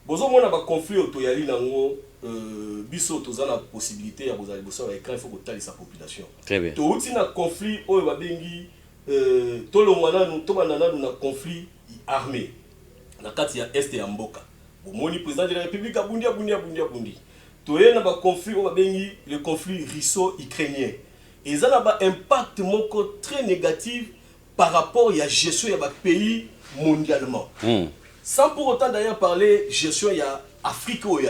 Bozo mona ba conflit otoyali nango biso toza na possibilité ya bozali boso ba écran il faut que sa population. Très bien. To uti na conflit oyo ba bengi tolongwana no to banana na conflit armé. Na kati ya est ya mboka. Bomoni président de la République abundi. Toye na ba conflit oyo ba bengi le conflit russo-ukrainien. Et ça a un impact très négatif par rapport à la gestion du pays mondialement. Sans pour autant d'ailleurs parler gestion de l'Afrique ou de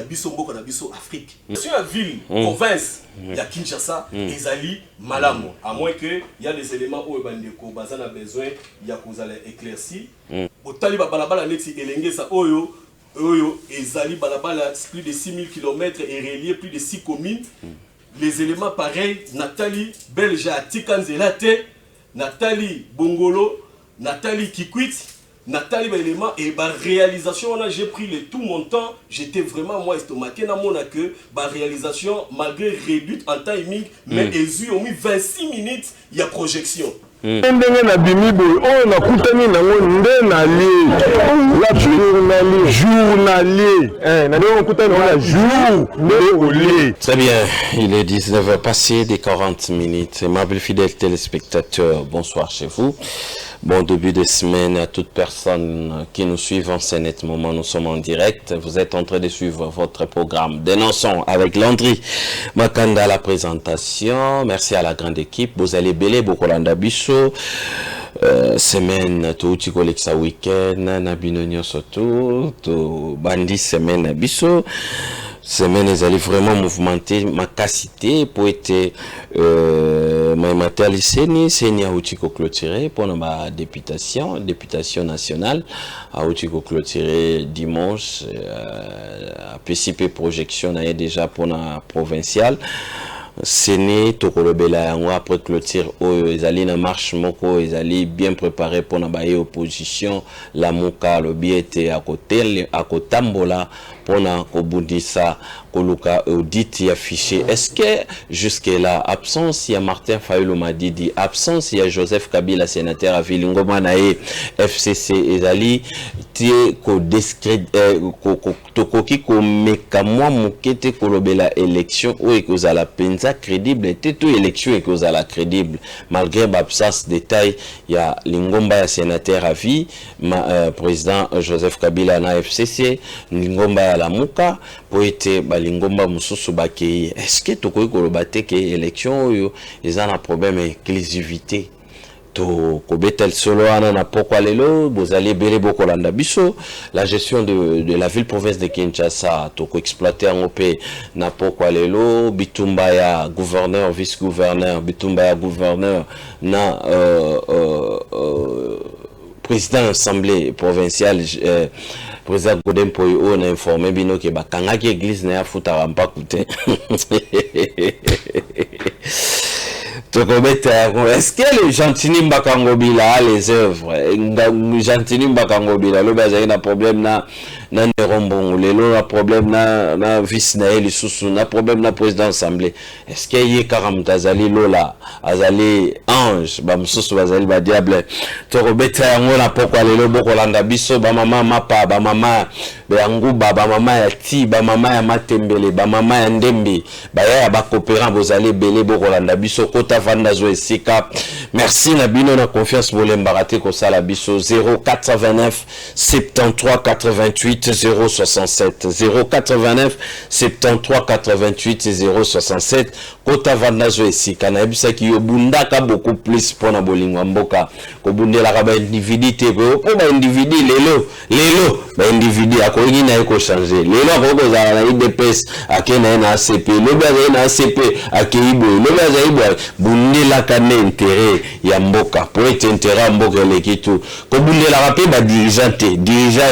Afrique. Gestion de la ville, province, il y a Kinshasa, Ezali, Malamo. À moins qu'il y a des éléments où il y a besoin, il y a éclairci. Au Taliban, balabala neti elenge sa oyo, Ezali, balabala plus de 6000 km et relié plus de 6 communes. Les éléments pareils, Nathalie Belja Tikanzelate, Nathalie Bongolo, Nathalie Kikwit, Nathalie élément et la réalisation, j'ai pris le tout mon temps, j'étais vraiment moi estomaqué dans mon que la réalisation malgré réduite en timing, mais ils ont mis 26 minutes, il y a projection. Ndenge na bimibo on a kutani nango nde na li journalier na nde kutani na jour de olé. Très bien, il est 19h passé des 40 minutes. Aimables fidèles téléspectateurs, bonsoir chez vous. Bon début de semaine à toute personne qui nous suit en ce net moment. Nous sommes en direct. Vous êtes en train de suivre votre programme Dénonçons avec Landry Makanda à la présentation. Merci à la grande équipe. Vous allez belé Bokolanda Bisso. Semaine tout Lexa week-end. Nabinonio surtout. Tout Bandi semaine Bisso. Semaine ils allaient vraiment mouvementer ma capacité pour être matérialisé c'est à outiko clôturé pour ma députation nationale à outiko clôturé dimanche à PCP projection déjà pour la provinciale. Séné tokolobela yango après clôture ils allaient na marche moko ils allaient bien préparé pour na baye opposition la moka le biete à côté à kotambola pour na kobundisa koluka audit ya fichier. Est-ce que jusque là absence il y a Martin Fayulu Madidi, absence il y a Joseph Kabila sénateur à Vilingoma nae FCC ezali tie ko discrédit tokoki ko mekamwa mokete kolobela élection ou ekozala penza crédible tout élection ekozala crédible malgré l'absence détail il y a Lingomba ya sénateur à vie président Joseph Kabila na FCC Lingomba ya la muka pour être Lingomba mususu bakei. Est-ce que tokoki koloba te ke élection oyo eza na problème inclusivité to kobetel solo ana na pokwa lelo bozali belé bokolanda biso la gestion de la ville province de Kinshasa to ko exploiter en op na pokwa lelo bitumba ya gouverneur vice gouverneur bitumba ya gouverneur na président assemblée provinciale président Godem Poyo on a informé bino ke bakanga ki église na ya futa rampa kute. Est-ce que le Gentini Mbakangobila a les œuvres? Gentini Mbakangobila, le bazar a problème na Nerombon, le problème na vice na eli Soussou, na problème na président assemblée. Est-ce qu'il y a Karam Tazali Lola, Azali Ange, Bam Soussou Azali ba diable. To robeta yango na pokwa lelo bokolanda biso ba mama mapa, ba mama Beanguba, ba mama ya Ti, ba mama ya Matembele, ba mama ya Ndembe, ba ya ba coopérant bozali belé bokolanda biso kota vanda zo esika. Merci na bino na confiance bolembaraté ko sala biso 0429 73 88 067 089 73 88 067 kota vanda zo esika na bisa ki yobundaka beaucoup plus pona bolingwa mboka ko bundela ka ba individu te ko ba individu lelo ba individu akoyi na eko changer lelo ko za na IDPS akena na ACP lo ba na ACP akeibo lo ba za ibo bundela kana intérêt ya mboka pour être intérêt mboka lekitu ko bundela ka pe ba dirigeant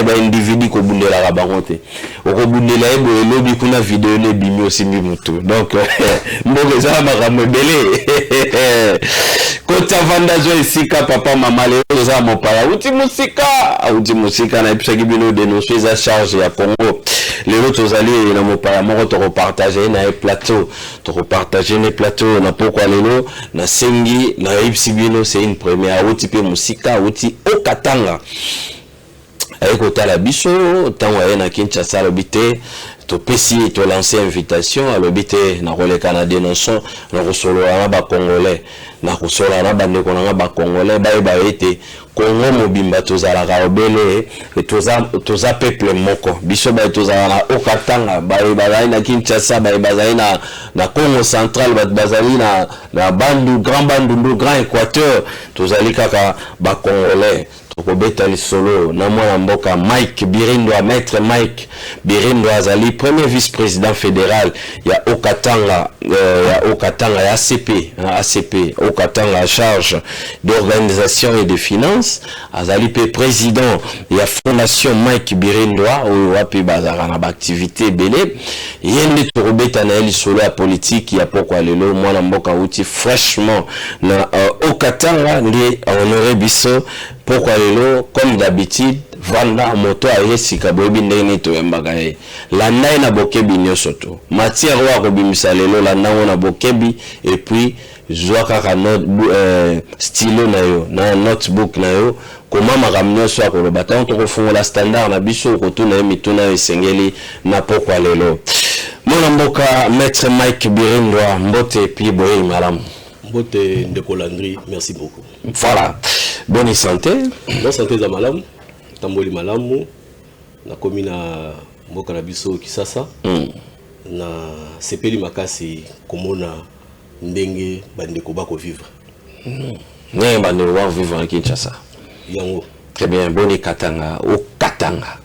ba individu ko bundela ka bangote ko bundela ebo lobi kuna vidéo ne bimi aussi mutu donc mboka za makambo belé kota vanda zo esika papa mama lelo za mopala uti musika na episa kibino dénoncer za charge ya Congo lelo tozali na mopala moko to repartager na plateau na pokwa lelo na sengi na episi bino c'est une première uti pe musika uti okatanga ayekota la biso tango aye na Kinshasa alobi te topesi to lancer invitation alobi te na koleka na dénonçant na kosolola na ba congolais na kosolola na bandeko na ba congolais bayeba ete Congo mobimba tozalaka obele toza peuple moko biso ba tozala na Okatanga bazali na Kinshasa bazali na Congo central bazali na Bandundu Grand Équateur tozali kaka ba congolais tokobeta lisolo na mwana mboka Mike Birindwa maître Mike Birindwa azali premier vice-président fédéral ya Okatanga ya ACP Okatanga à charge d'organisation et de finances azali pe président ya fondation Mike Birindwa oyo wapi bazaka na activité belé yende tokobeta na lisolo ya politique ya pokwa lelo mwana mboka uti fraîchement na Okatanga ndi honoré biso pourquoi lelo comme d'habitude vanda moto ayesika boyebi ndenge toyembaka ye landa ye na bokebi nyonso to matière oyo akobimisa lelo landa ngo na bokebi et puis zwa kaka stylo na yo na notebook na yo komamaka nyonso akoloba ntango tokofungola standard na biso okotuna ye mituna yo esengeli na pourquoi lelo mwana mboka maître Mike Birindwa mbote puis boye malamu Mbote Ndeko Landry, merci beaucoup. Voilà. Bonne santé. Bonne santé za malamu. Tamboli malamu. Na komi na mboka na biso Kisasa. Na sepeli makasi komona ndenge bandeko bako vivre. Ne bandeko bako vivre en Kinshasa. Yango. Très bien. Bonne Katanga. O Katanga.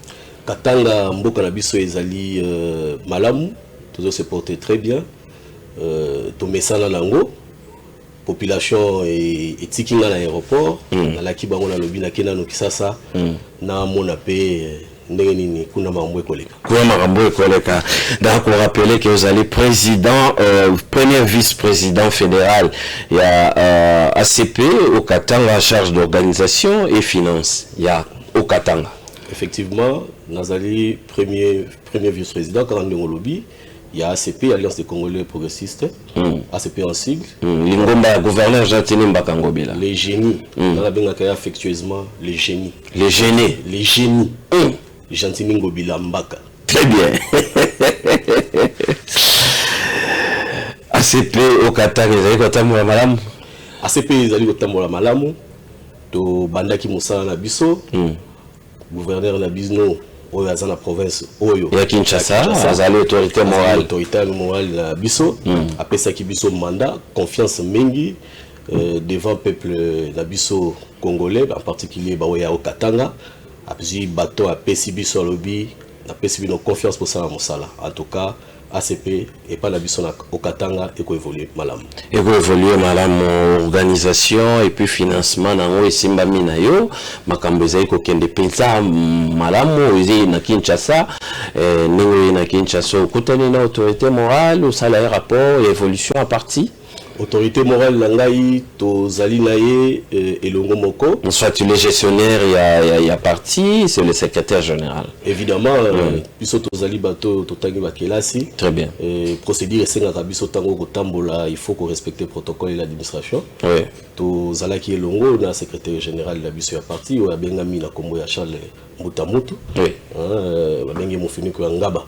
Katanga mboka na biso ezali malamu. Toujours se porter très bien. To mesala nango. Population et tikinga na aéroport na laki bango na lobi na kena no Kisasa na mona pe ndenge nini kuna mambo ekoleka donc on rappeler que vous allez président premier vice-président fédéral il y a ACP au Katanga en charge d'organisation et finance il y a au Katanga effectivement nazali premier vice-président quand on lobby. Il y a ACP, Alliance des Congolais Progressistes, ACP en sigle. L'ingomba gouverneur Jantini Mbakangobila. Les génies. On a bien accueilli affectueusement les génies. Les génies. Les génies. Jantini Ngobila Mbaka. Très bien. ACP au Qatar, ils allaient kotambola malamu. ACP, ils allaient kotambola malamu. To bandaki musala na biso. Gouverneur na bisno. Oyo azana province oyo ya Kinshasa azali autorité morale na biso apesaki biso mandat confiance mingi devant peuple na biso congolais en particulier ba oya Okatanga apesi bato apesi biso lobi na pesi bino confiance pour ça mosala en tout cas ACP et pas la biso na Okatanga et évoluer malamu organisation et puis financement nango esimbami na yo makambo ezali kokende penza malamu ezi na Kinshasa ndenge na Kinshasa okutani na autorité morale au salaire rapport et évolution à partie autorité morale nangai to zali naye elongo moko soit le gestionnaire il y a parti c'est le secrétaire général évidemment biso to zali bato to tangi bakelasi très bien procédure esengaka biso tango kotambola il faut qu'on respecte le protocole et l'administration oui to zalaki elongo na secrétaire général la biso ya parti o abengami na kombo ya Charles Mutamutu oui babengi mofiniko ya Ngaba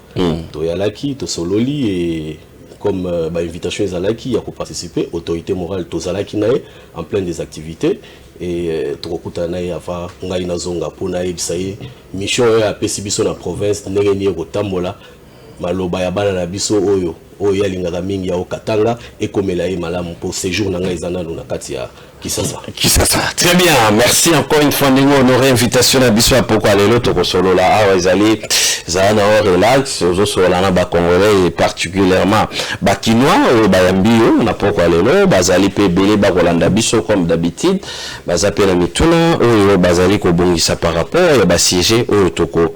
to yalaki to sololi et comme invitation ezalaki ya ko participer autorité morale tozalaki nae en plein des activités et tokokuta nae avant ngai nazonga pona ebisa ye mission ya apesi biso na province ndenge ni kotambola maloba ya bana na biso oyo alingaka mingi ya Okatanga ekomela ye malamu pour séjour na ngai ezana na kati ya Kisasa. Très bien, merci encore une fois ndingo honoré invitation à biso pourquoi lelo to solo la awa ezali zana relax ozo solo na ba congolais et particulièrement ba kinois ba yambio na pourquoi lelo bazali pe belé ba kolanda biso comme d'habitude bazapela mituna bazali ko bongisa par rapport ya ba siège toko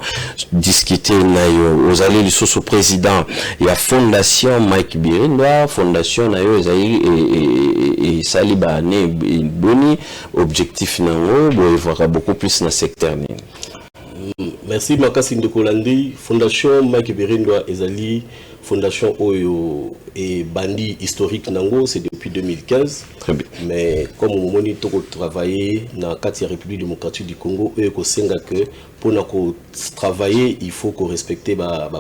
discuter na yo ozali lisusu président ya fondation Mike Birindwa fondation na yo ezali et saliba ne boni objectif nango boy voir beaucoup plus dans secteur ni Merci Makasi Ndekolandi. Fondation Mike Birindwa ezali Fondation Oyo et Bandi historique Nango, c'est depuis 2015. Très bien. Mais comme au moment où on travaille dans la République démocratique du Congo, et que pour travailler, il faut qu'on respecte les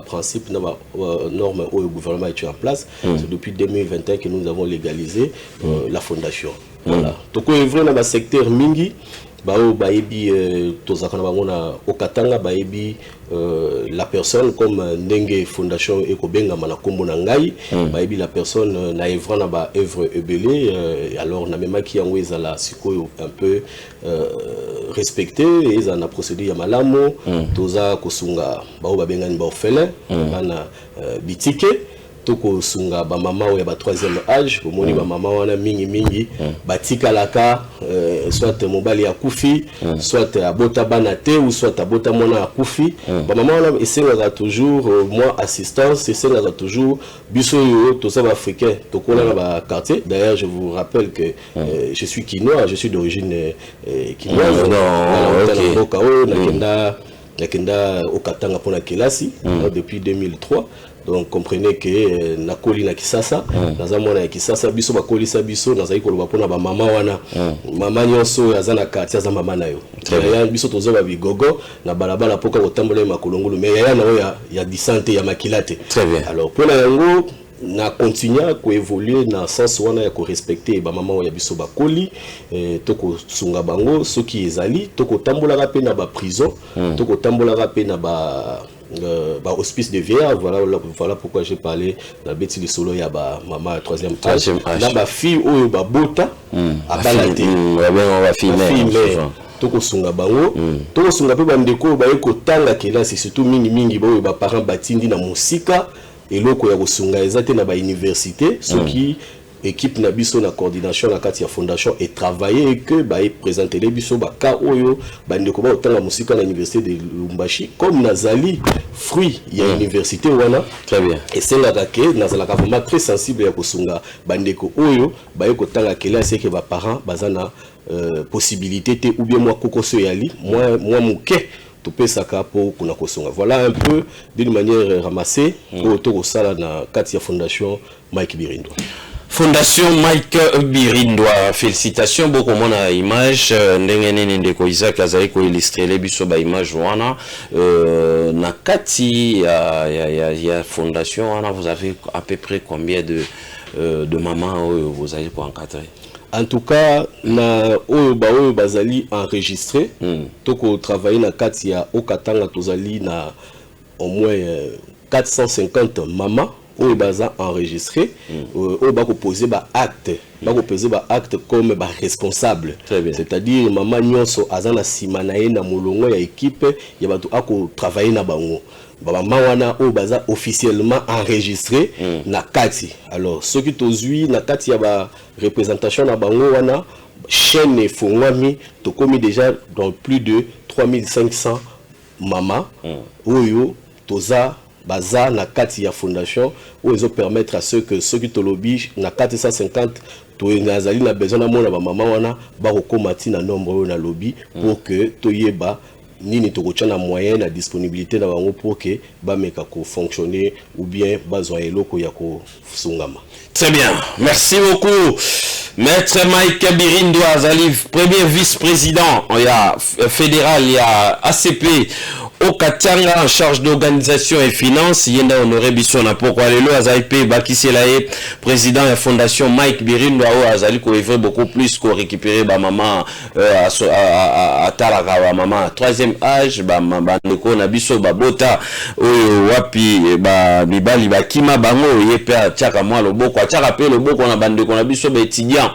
principes, les normes où le gouvernement est en place. C'est depuis 2021 que nous avons légalisé la fondation. Voilà. Donc, on est vraiment dans le secteur Mingi. Okatanga baebi la personne comme Ndenge Fondation Ekobenga Manakombo Nangai baebi la personne na evra na ba œuvre ebelé alors na mema ki yango ezala sikoyo un peu respecté eza na procédure ya malamo toza kosunga bao babengani ba orphelin bana bitike toko sunga ba mama ya ba 3e âge omoni ba mama wana mingi batika laka soit mobali ya kufi soit abota bana te ou soit abota mona ya kufi ba mama wana esenga toujours moi assistance esenga toujours biso yo to ça africain to kola na ba quartier. D'ailleurs je vous rappelle que je suis quinois, je suis d'origine quinoise. Nakenda Okatanga pona kelasi depuis 2003. Donc comprenez que nakoli na kisasa nazamona ya kisasa biso bakolisa biso nazali koloba pona ba mama wana mama nyonso azana kati za mama nayo ya biso tozo ba bigogo na balabala poka kotambola makolongolo mais ya na ya disante ya makilate. Très bien. Alors pona yango na continuer ko évoluer na sens wana ya ko respecter ba mama ya biso bakoli toko sunga bango soki ezali toko tambola pe na ba prison toko tambola pe na ba hospice de vieillard. Voilà pourquoi j'ai parlé la bêtise de solo ya ba maman 3e âge na ba fille oyo ba bota abalate ba fille toko sunga bango toko sunga pe bandeko ba yeko tanga kelasi surtout mingi ba ba parents batindi na musika eloko ya kosunga ezate na ba université soki équipe na biso na coordination na kati ya fondation et travailler et que ba présenter les biso ba ka oyo bandeko ba otanga musika na université de Lubumbashi comme nazali fruit ya université wana. Très bien. Et c'est là que nazala ka vraiment très sensible ya kosunga bandeko oyo ba yekotanga kelasi ke ba parents bazana possibilité te ou bien moi kokoso yali moi muke topesaka po kuna kosonga. Voilà un peu d'une manière ramassée autour sala na kati ya fondation Mike Birindwa. Fondation Mike Birindwa, félicitations beaucoup mona image ndenge nini ndeko Isaac azali ko illustrer les biso ba image wana na kati ya fondation wana vous avez à peu près combien de mamans vous allez pour encadrer? En tout cas, na oyo bazali enregistré. Toko travailler na kati ya Okatanga tozali na au moins 450 mamans oyo baza enregistré. Oyo bako poser ba acte, comme ba responsable. C'est-à-dire maman nyonso azana simana ye na molongo ya équipe ya batu ako travailler na bango. Maman wana o baza officiellement enregistré na kati. Alors ce qui tozui na kati ya ba représentation na bango wana chaîne fongwami to komi déjà dans plus de 3500 mamas oyo toza baza na kati ya fondation où ils ont permettre à ceux qui te lobby na 450 to nazali na besoin na mona ba maman wana ba rekomati na nombre na lobby pour que toyeba nini tokochana moyen na disponibilité na bango pour que ba meka ko fonctionner ou bien bazwa eloko ya ko sungama. Très bien, merci beaucoup Maître Mike Birindwa azali premier vice-président fédéral, il y a ACP Okatanga en charge d'organisation et finance, yenda honoré biso na pourquoi lelo azali pe bakiselaye président de la fondation Mike Birindwa o azali ko œuvrer beaucoup plus ko récupérer ba maman à talaka ba maman 3e âge ba ndeko na biso ba bota oyo wapi ba mibali bakima bango yepe atiaka mwa loboko atiaka pe loboko na bandeko na biso ba étudiant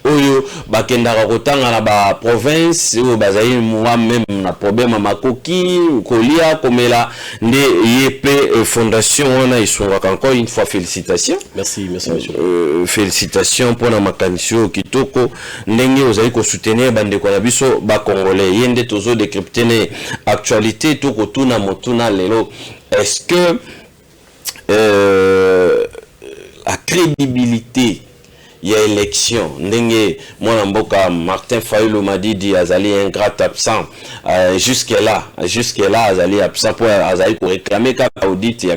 oyo bakendaka kotanga na ba province oyo bazali moi même na problème makoki kolia komela nde yepe fondation wana isungaka. Encore une fois félicitations. Merci monsieur. Félicitations pour na makanisio kitoko ndenge ozali ko soutenir bandeko na biso ba congolais yende tozo décrypter ne actualité to kotuna motuna lelo. Est-ce que la crédibilité il y a élection ndenge mwana mboka Martin Fayulu Madidi azali un grand absent jusque là azali absent pour azali pour réclamer ka audit ya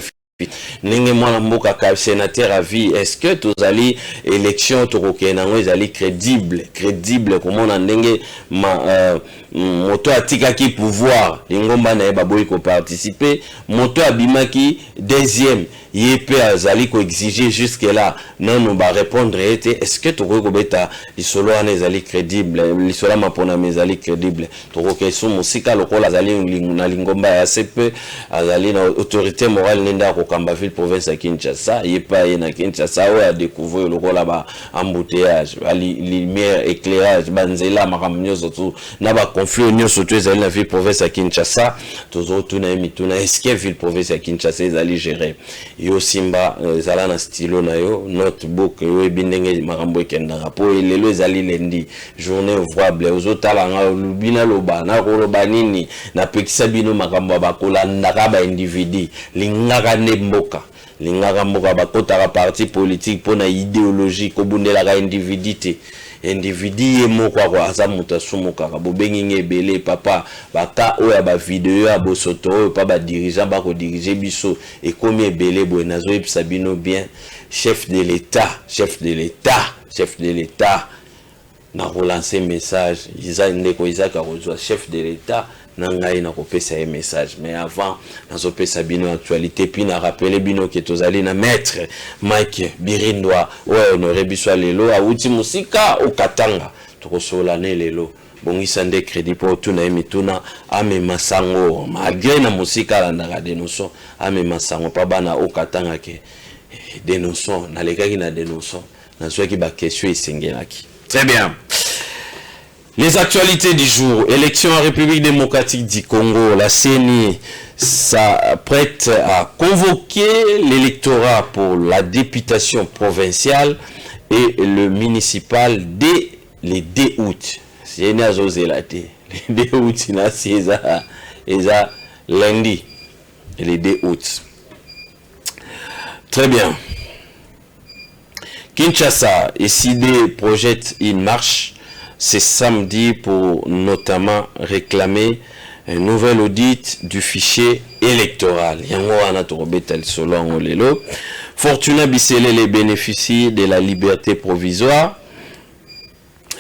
ndenge mwana mboka ka sénateur à vie. Est-ce que tozali élection tokokena ngo ezali crédible komona ndenge moto atikaki pouvoir ingomba na baboyi ko participer moto abimaki deuxième yep azali ko exiger jusque là non on va répondre est-ce que toko ko beta lisolo ana ezali crédible lisolo mapona ezali crédible toko keso musika lokola azali na lingomba ya CP azali na autorité morale nenda ko kamba ville province ya Kinshasa yepa na Kinshasa o a découvrir lokola ba embouteillage lumière éclairage banzela makamnyozo tu na ba conflit nyonso tu ezali na ville province ya Kinshasa tozo tuna mituna est-ce que ville province ya Kinshasa ezali gérer yo simba ezala na stylo na yo notebook yo ebindenge makambo ekendanga po lelo ezali lendi journée ouvrable ozotala nga lubina loba na koloba nini na pekisa bino makambo bakolandaka ba individu lingaka ne mboka lingaka mboka bakotaka parti politique pona idéologie kobundelaka individu individu moko kwa aza muta sumuka bobengi ngebele papa baka oya ba video ya bosoto oyo pa ba dirigeant ba ko diriger biso et comme ebele boy nazo epsa bino bien chef de l'état na relancer message ndeko Isaka kozwa chef de l'état nangai na kopesa un message mais avant nazo pesa bino actualité puis na rappeler bino que tozali na maître Mike Birindwa oyo honoré biso lelo auti musika okatanga tokosola ne lelo bongisa nde crédit pour tuna emituna ame masango malgré na musika landaka dénonçon ame masango pa bana okatanga ke dénonçon na lekaki na dénonçon na soki ba question isengelaki. Très bien. Les actualités du jour. Élection en République démocratique du Congo. La CENI s'apprête à convoquer l'électorat pour la députation provinciale et le municipal dès le 2 août. C'est une azosé la le 2 août, c'est lundi. Et le 2 août. Très bien. Kinshasa, SID projette une marche ce samedi pour notamment réclamer un nouvel audit du fichier électoral. Fortuna Bisselele bénéficie de la liberté provisoire.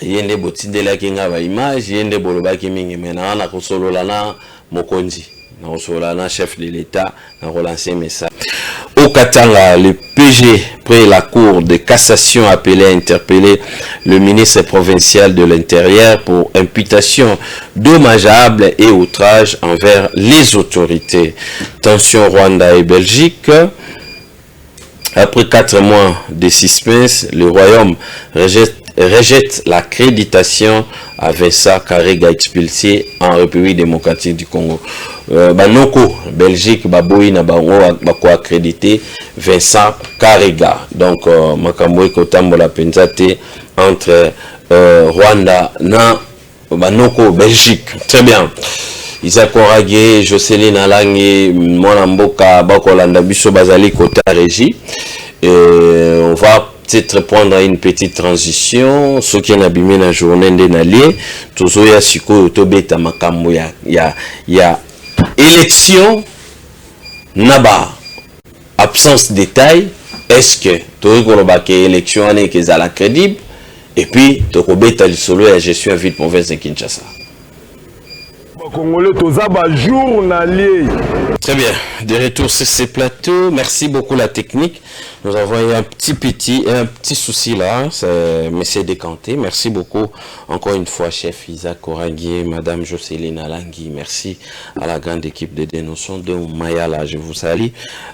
Yende botinde la kinga ba image, yende boloba kimingi mena na kosolola na mokonzi. Na kosolola na chef de l'État, na relancer message. Au Katanga, le PG, près la Cour de cassation, a appelé à interpeller le ministre provincial de l'Intérieur pour imputation dommageable et outrage envers les autorités. Tension Rwanda et Belgique. Après 4 mois de suspense, le Royaume rejette l'accréditation à Vincent Karega expulsé en République démocratique du Congo. Banoko, Belgique, Baboui, Nabango, Bako accrédité Vincent Karega. Donc, Makamboui Kotambola Penzate entre Rwanda na Banoko, Belgique. Très bien. Isaac Oragé, Jocelyne Alangi, Mwanamboka, Bakolanda Biso Bazali Kota Régie. On va peut-être prendre une petite transition. Ce qui est abîmé dans la journée de Nalé, tout ça, il y a Siko, Tobeta Makambo, il y a élection, Naba, absence de détail. Est-ce que tu as une élection qui est crédible? Et puis, tu as une solo et la gestion de la ville province de Kinshasa. Congolais, journalier. Très bien, de retour sur ces plateaux. Merci beaucoup la technique. Nous avons eu un petit souci là, mais c'est décanté. Merci beaucoup encore une fois, chef Isaac Oragé, Madame Jocelyne Alangui. Merci à la grande équipe de dénonçons de Mayala. Je vous salue.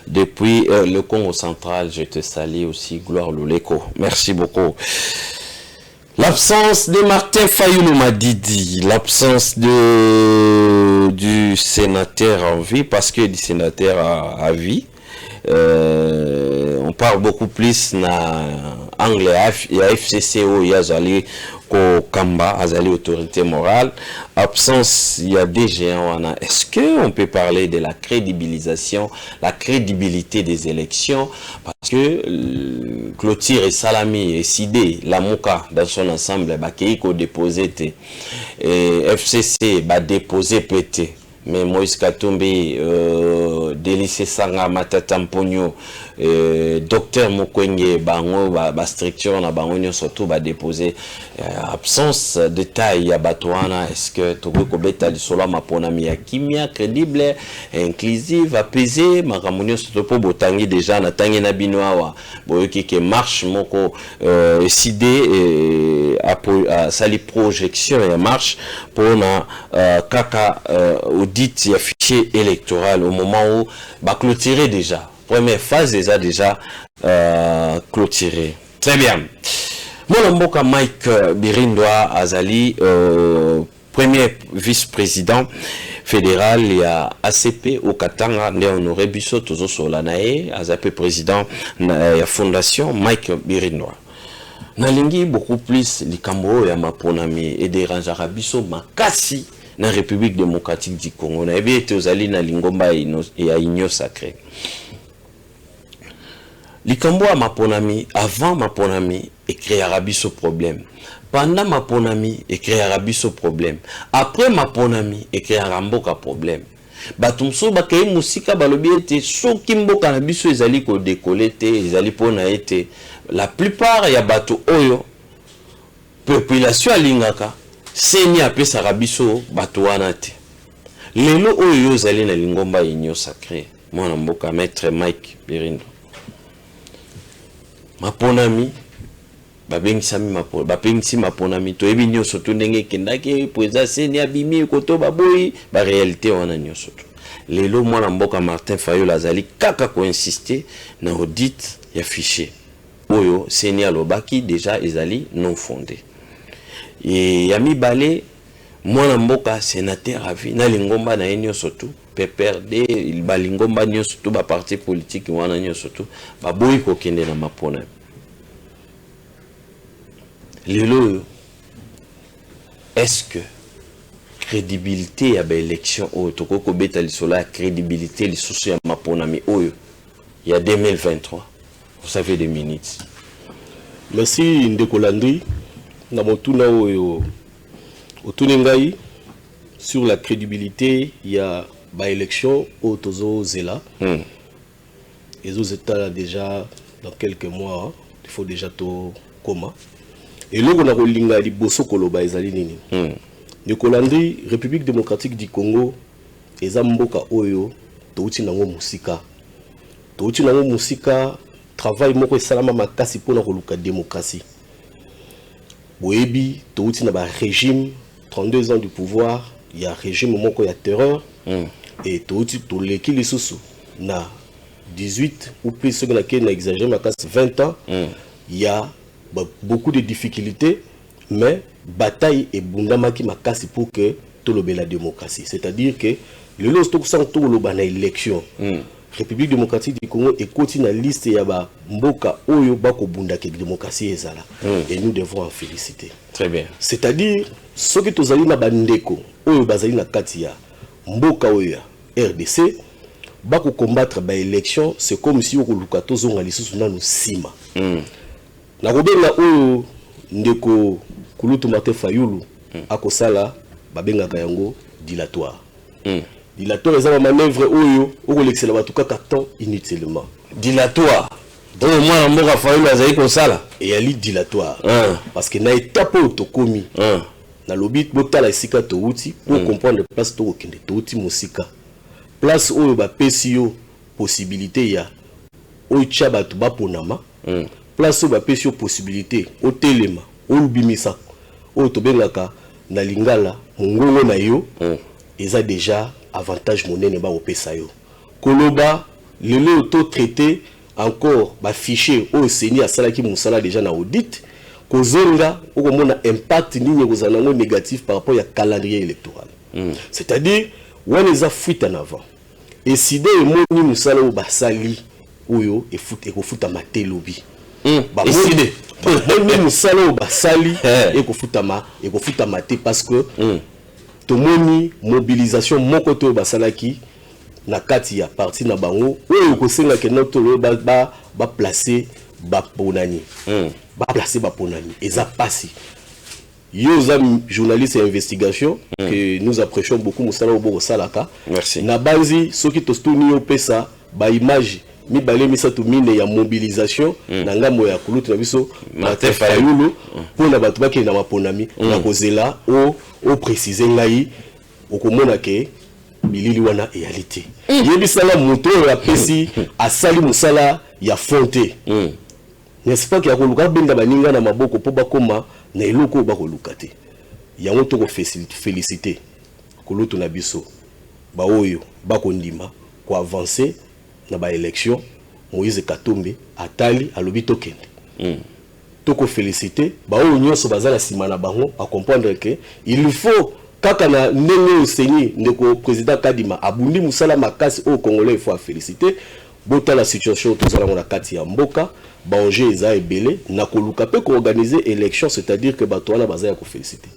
Depuis le Congo central, je te salue aussi, Gloire Luleko. Merci beaucoup. L'absence de Martin Fayulu Madidi, l'absence du sénateur en vie, parce que du sénateur à vie, on parle beaucoup plus na angle ya FCCO yazali ko kamba azali autorité morale, absence il y a des géants. Est-ce que on peut parler de la crédibilisation, la crédibilité des élections, parce que Clotilde et Salami et Sidé la Mouka dans son ensemble bakeiko déposé et FCC ba déposé pété. Mais Moïse Katumbi, Délice Sanga, Matata Mpogno, Docteur Mukwege, Bango, ba structure na bango surtout ba déposer absence de taille ya batouana. Est-ce que Togo Kobeta Lisola Maponami ya kimia crédible, inclusive, apaisée, makamunyo surtout pour botangi déjà na tangi na binoawa, boyoki ke marche moko sidé a sali projection ya marche pour na kaka audit ya fichier électoral au moment où bah clôturer déjà première phase déjà clôturé. Très bien. Mon mboka Mike Birindwa azali premier vice-président fédéral il y a ACP au Katanga ne honoré biso tozo solanae ACP président ya fondation Mike Birindwa. Nalingi beaucoup plus likambo ya maponami et dérangeara biso makasi na République démocratique du Congo. On a été aux alliés na Lingomba et à Igno Sacré. Likambo à Maponami, avant Maponami, écrit Arabiso problème. Pendant Maponami, écrit Arabiso problème. Après Maponami, écrit Aramboka problème. Batumso bakay musika balobi ete soki mboka na biso ezali ko décoller te, ezali pona ete la plupart ya bato oyo population alingaka seni apesa rabiso bato wana te. Lelo oyo yozali na Lingomba Igno Sacré, mwana mboka maître Mike Birindwa. Maponami bapengisi maponami to ebi nyonso to ndenge kendaki preza seni abimi koto baboyi ba réalité wana nyonso to. Lelo mwana mboka Martin Fayulu azali kaka ko insister na audit ya fichier oyo seni alobaki déjà ezali non fondé. Et yami balé mwana mboka sénateur avi na Lingomba na nyonso to PPRD il ba Lingomba nyonso to ba parti politique wana nyonso to ba boyi ko kende na mapona. Lelo est-ce que crédibilité ya ba élection oyo tokoko beta lisola crédibilité lisusu ya mapona mi oyo ya 2023 vous savez des minutes. Merci Ndeko Landry na motuna oyo otunengai sur la crédibilité ya ba élection au tozo zela. Les autres états déjà dans quelques mois, il faut déjà to koma. Et là on a rolinga liboso koloba ezali nini. Ndeko Landry, République démocratique du Congo ezamboka oyo touti nango musika. Touti nango musika travail moko esalama makasi pona koluka démocratie. Boyebi touti na ba régime 32 ans du pouvoir, il y a régime moko ya terreur et touti to leki lisusu na 18 ou plus ce qu'on a exagéré makasi 20 ans, il y a beaucoup de difficultés mais bataille et bundamaki makasi pour que tout le la démocratie, c'est-à-dire que le losto sans tout le bana élection République démocratique du Congo est continue la liste ya ba mboka oyo bako bunda ke démocratie ezala et nous devons en féliciter. Très bien. C'est-à-dire ce que tozali na bandeko oyo bazali na kati ya mboka oyo RDC bako combattre ba élection, c'est comme si oko lukato zonga lisusu na sima. Na kobenga oyo ndeko Kulutu Martin Fayulu akosala babengaka yango dilatoire. Dilatoire c'est une manœuvre oyo oko lexela batu kaka temps inutilement. Dilatoire. Donc moi mboka Fayulu azali kosala et ali dilatoire parce que na étape otokomi na lobit botala esika to uti pour comprendre place to okende to uti musika. Place oyo ba pesio possibilité ya ocha batu ba ponama. Place oyo ba pesio possibilité o telema o lubimisa o to bengaka na lingala mongongo na yo eza déjà avantage monene ba opesa yo. Koloba lelo to traité encore ba fichier o seni asalaki musala déjà na audit kozonga okomona impact nini kozana ngo négatif par rapport ya calendrier électoral. C'est-à-dire on les a fuite en avant. Et si des moni musala o basali oyo ekofuta mate lobi Décidé. Même musala basali ekofuta mate parce que tomoni mobilisation moko to basalaki na kati ya parti na bango oyo kosenga ke notre ba placer ba ponani ba placer ba ponani eza pasi yo za journaliste et investigation que nous apprécions beaucoup musala obo salaka merci na banzi soki tostuni yo pesa ba image mibale misatu mine ya mobilisation na ngambo ya kulutu na biso Martin Fayulu pona batu bakenda maponami na kozela o préciser ngai okomona ke bilili wana réalité yebisala moto ya pesi asali musala ya fonte n'est-ce pas que ya koluka benga baninga na maboko po bakoma na eloko bakoluka te yango to ko féliciter kulutu na biso ba oyo bakondima ko avancer na ba élection Moïse Katumbi atali alobi tokende toko féliciter ba oyo nyonso bazala sima na bango a comprendre que il faut kaka na ndenge oseni ndeko président Kadima abundi musala makasi au Congolais il faut féliciter bota la situation tozala na kati ya mboka ba onje eza ebele na koluka pe ko organiser élection c'est-à-dire que bato wana bazala ko féliciter.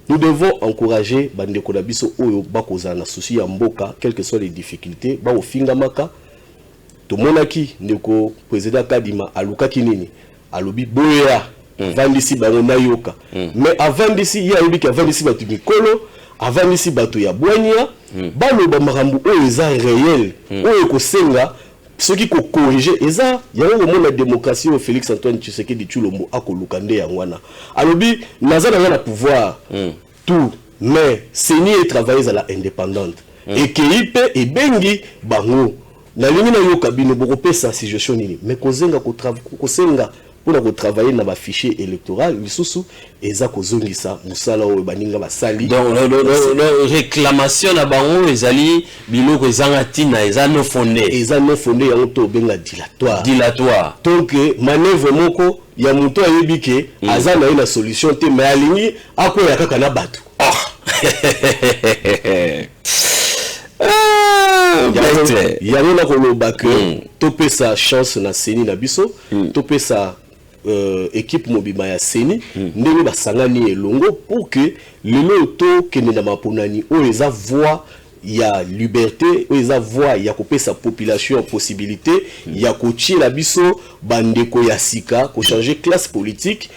Nous devons encourager bandeko na biso oyo bakoza na souci ya mboka quelles que soient les difficultés ba ofinga maka to monaki ndeko président Kadima alukaki nini alobi boya vandisi bango na yoka mais avant d'ici il y a eu que avant d'ici batu mikolo avant d'ici batu ya bwanya baloba makambo oyo eza réel oyo kosenga soki ko corriger eza yango mona démocratie au Félix Antoine Tshisekedi Tshilombo akoluka nde yangwana alobi nazana na pouvoir tout mais seni et travailler à la indépendante et keipe et bengi bango na lingi na yoka bino boko pesa situation nini mais kozenga ko senga pour travailler dans le fichier électoral, lisusu eza kozongisa musala oyo baninga basali. Donc réclamation na bango ezali biloko ezanga tina eza non fondé. Eza non fondé ya moto benga dilatoire. Dilatoire. Donc manœuvre moko ya moto ayebi ke aza na une solution te mais alingi akoya kaka na bato. Yango na koloba ke topesa chance na seni na biso topesa équipe mobima ya seni ndenge basangani elongo pour que lelo to kende na maponani o eza voix ya liberté o eza voix ya kopesa population possibilité ya kotiela biso bandeko ya sika ko changer classe politique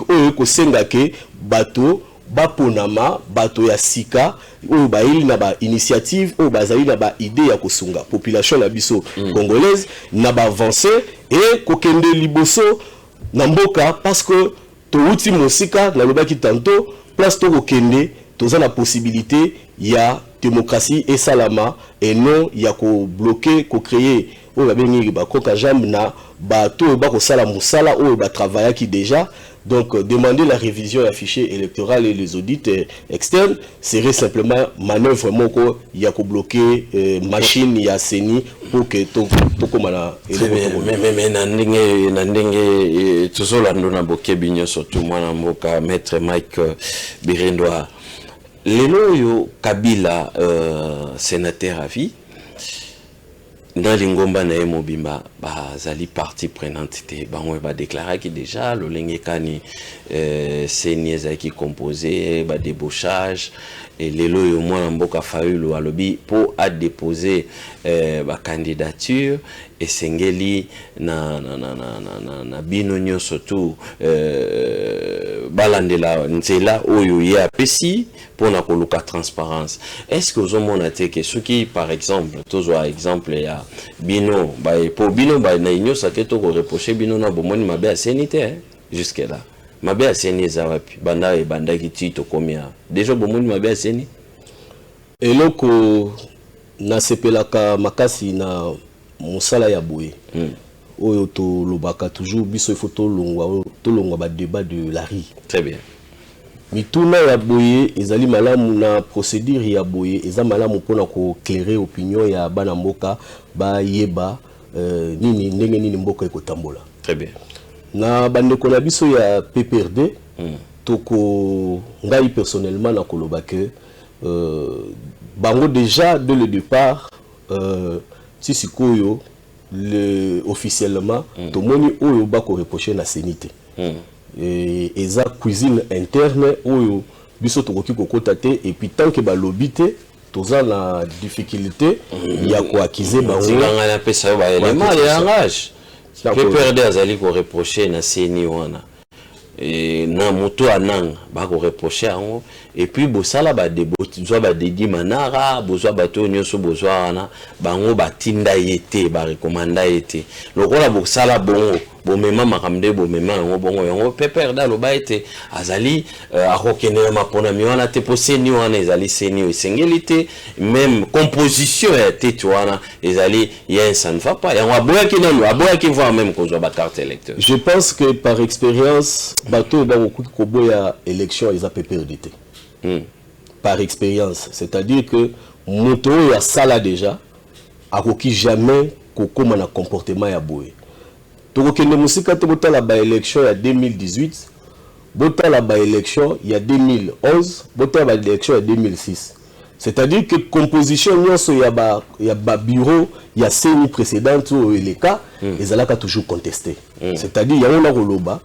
oyo ko senga ke bato baponama bato ya sika oyo baili na ba initiative oyo bazali na ba idée ya kosunga population la biso congolaise na ba avancer et kokende liboso na mboka parce que to uti mosika na lobaki tantôt place to kokende toza na possibilité ya démocratie et salama et non ya ko bloquer ko créer oyo babengi ba koka jambe na bato ba ko sala musala oyo ba travailler qui déjà. Donc, demander la révision du fichier électoral et les audits externes serait simplement manœuvre moko ya ko bloquer machine ya seni pour que to komana mais na ndenge tozolanda na bokebi nyonso tout mwana mboka maître Mike Birindwa lelo yo Kabila sénateur à vie dans l'ingomba na mobimba bazali partie prenante te bango ba déclarer que déjà le lengekani senieza qui composé ba débauchage et lelo yo mwana mboka Fayulu alobi pour a déposer ba candidature et sengeli na bino nyonso tout balandela nzela oyo ya pesi pour na koluka transparence. Est-ce que vous avez noté que ceux qui par exemple toujours exemple ya bino ba pour bino ba na inyo sa ke to ko reprocher bino na bomoni mabe a sanité jusque là mabe a seni za wapi banda e banda ki tito komia déjà bomoni mabe a seni eloko na sepelaka makasi na musala ya boye oyo to lobaka toujours biso il faut to longwa ba débat de la rue. Très bien. Mituna ya boye ezali malamu na procédure ya boye eza malamu pona ko clairer opinion ya bana mboka ba yeba nini ndenge nini mboka ekotambola. Très bien. Na bandeko na biso ya PPRD toko ngai personnellement na koloba que bango déjà dès le départ sisikoyo officiellement tomoni oyo bako reprocher na sénité et eza cuisine interne oyo biso tokoki kokota te et puis tant que balobi te toza na difficulté ya koakize bango tinganga na pesa ba élément ya langage PPRD azali ko reprocher na CENI wana et na moto ananga ba ko reprocher yango et puis bosala ba debozwa ba dedi manara bozwa bato nyonso bozwa wana bango batinda yete ba recommanda yete lokola bosala bongo bomema makamde bomema yango bongo yango PPRD aloba ete azali akokende na maponami wana te po CENI wana ezali CENI esengeli te même composition ya tete wana ezali ya ça ne va pas yango aboyaki nano aboyaki voir même kozwa ba carte électeur. Je pense que par expérience bato ba koki koboya élection eza PPRD te. Par expérience, c'est-à-dire que moto ya sala déjà akoki jamais kokoma na comportement ya boye. Tokokende musika te botala ba élection ya 2018, botala ba élection ya 2011, botala ba élection ya 2006. C'est-à-dire que composition nyonso ya ba bureau ya CENI précédente ou les cas, ezalaka toujours contesté. C'est-à-dire ya ona koloba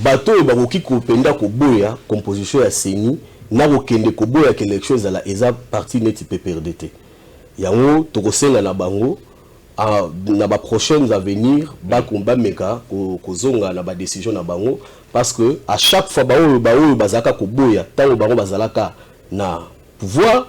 bato e bakoki kopenda ko boya composition ya CENI na kokende ko boya que élection ezala eza parti neti PPRD te. Yango tokosenga na bango na ba prochaines à venir ba komba meka kozonga na ba décision na bango parce que à chaque fois ba bazaka ko boya tango bango bazalaka na pouvoir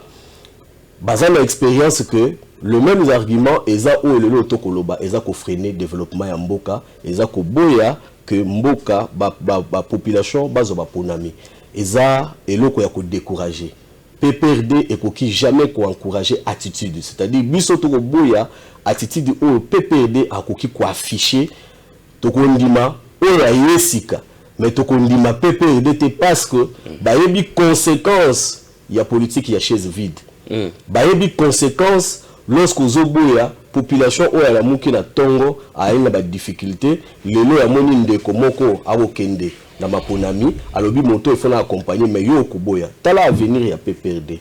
bazana expérience que le même argument eza o lelo tokoloba eza ko freiner développement ya mboka eza ko boya que mboka ba population bazo ba ponami eza eloko ya ko décourager. PPRD ekoki jamais ko encourager attitude, c'est-à-dire biso to ko boya attitude o PPRD akoki ko afficher to ko ndima o ya yesika mais to ko ndima PPRD te parce que ba yebi conséquence ya politique ya chaise vide. Ba yebi conséquence lorsque zo boya population o ya la muki na tongo a ina ba difficulté lelo ya moni ndeko moko akokende na maponami alobi moto ifona accompagner mais yo kuboya tala avenir ya PPRD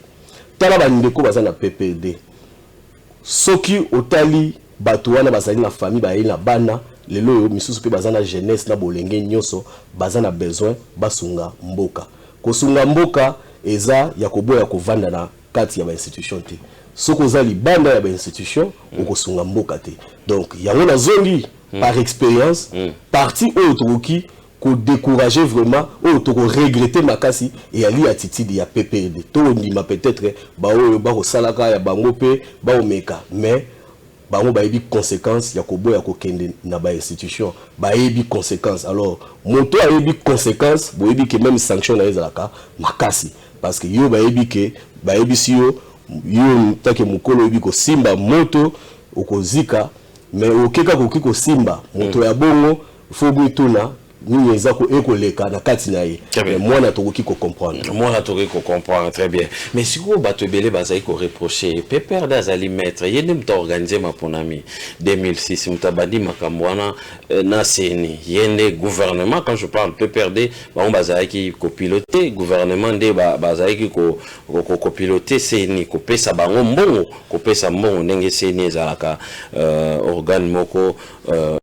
tala bandeko baza na PPRD soki otali bato wana bazali na famille ba na bana lelo yo misusu pe baza na jeunesse na bolenge nyonso baza na besoin basunga mboka kosunga mboka eza ya koboya kovanda na kati ya ba institution te soko za libanda ya ba institution okosunga mboka te donc yango na zongi par expérience parti otoki ko décourager vraiment ou to regretter makasi et ali attitude ya PPRD to ndima peut-être ba o ba ko salaka ya bango pe ba o meka mais bango ba yebi conséquence ya ko boya ko kende na ba institution ba yebi conséquence alors moto a yebi conséquence bo yebi que même sanction na ezalaka makasi parce que yo ba yebi que ba yebi si yo take mukolo yebi ko simba moto okozika mais okeka ko simba moto ya bongo faut butuna nous ezako ekoleka na kati na ye mais moi na tokoki ko comprendre très bien mais si vous bato belé bazai ko reprocher PPRD azali maître yende mta organiser maponami 2006 mtabandi makambwana na CENI yende gouvernement quand je parle PPRD ba bazai ki ko piloter gouvernement de bazai ki ko piloter CENI ko pesa bango mbongo ko pesa mbongo ndenge CENI ezalaka organe moko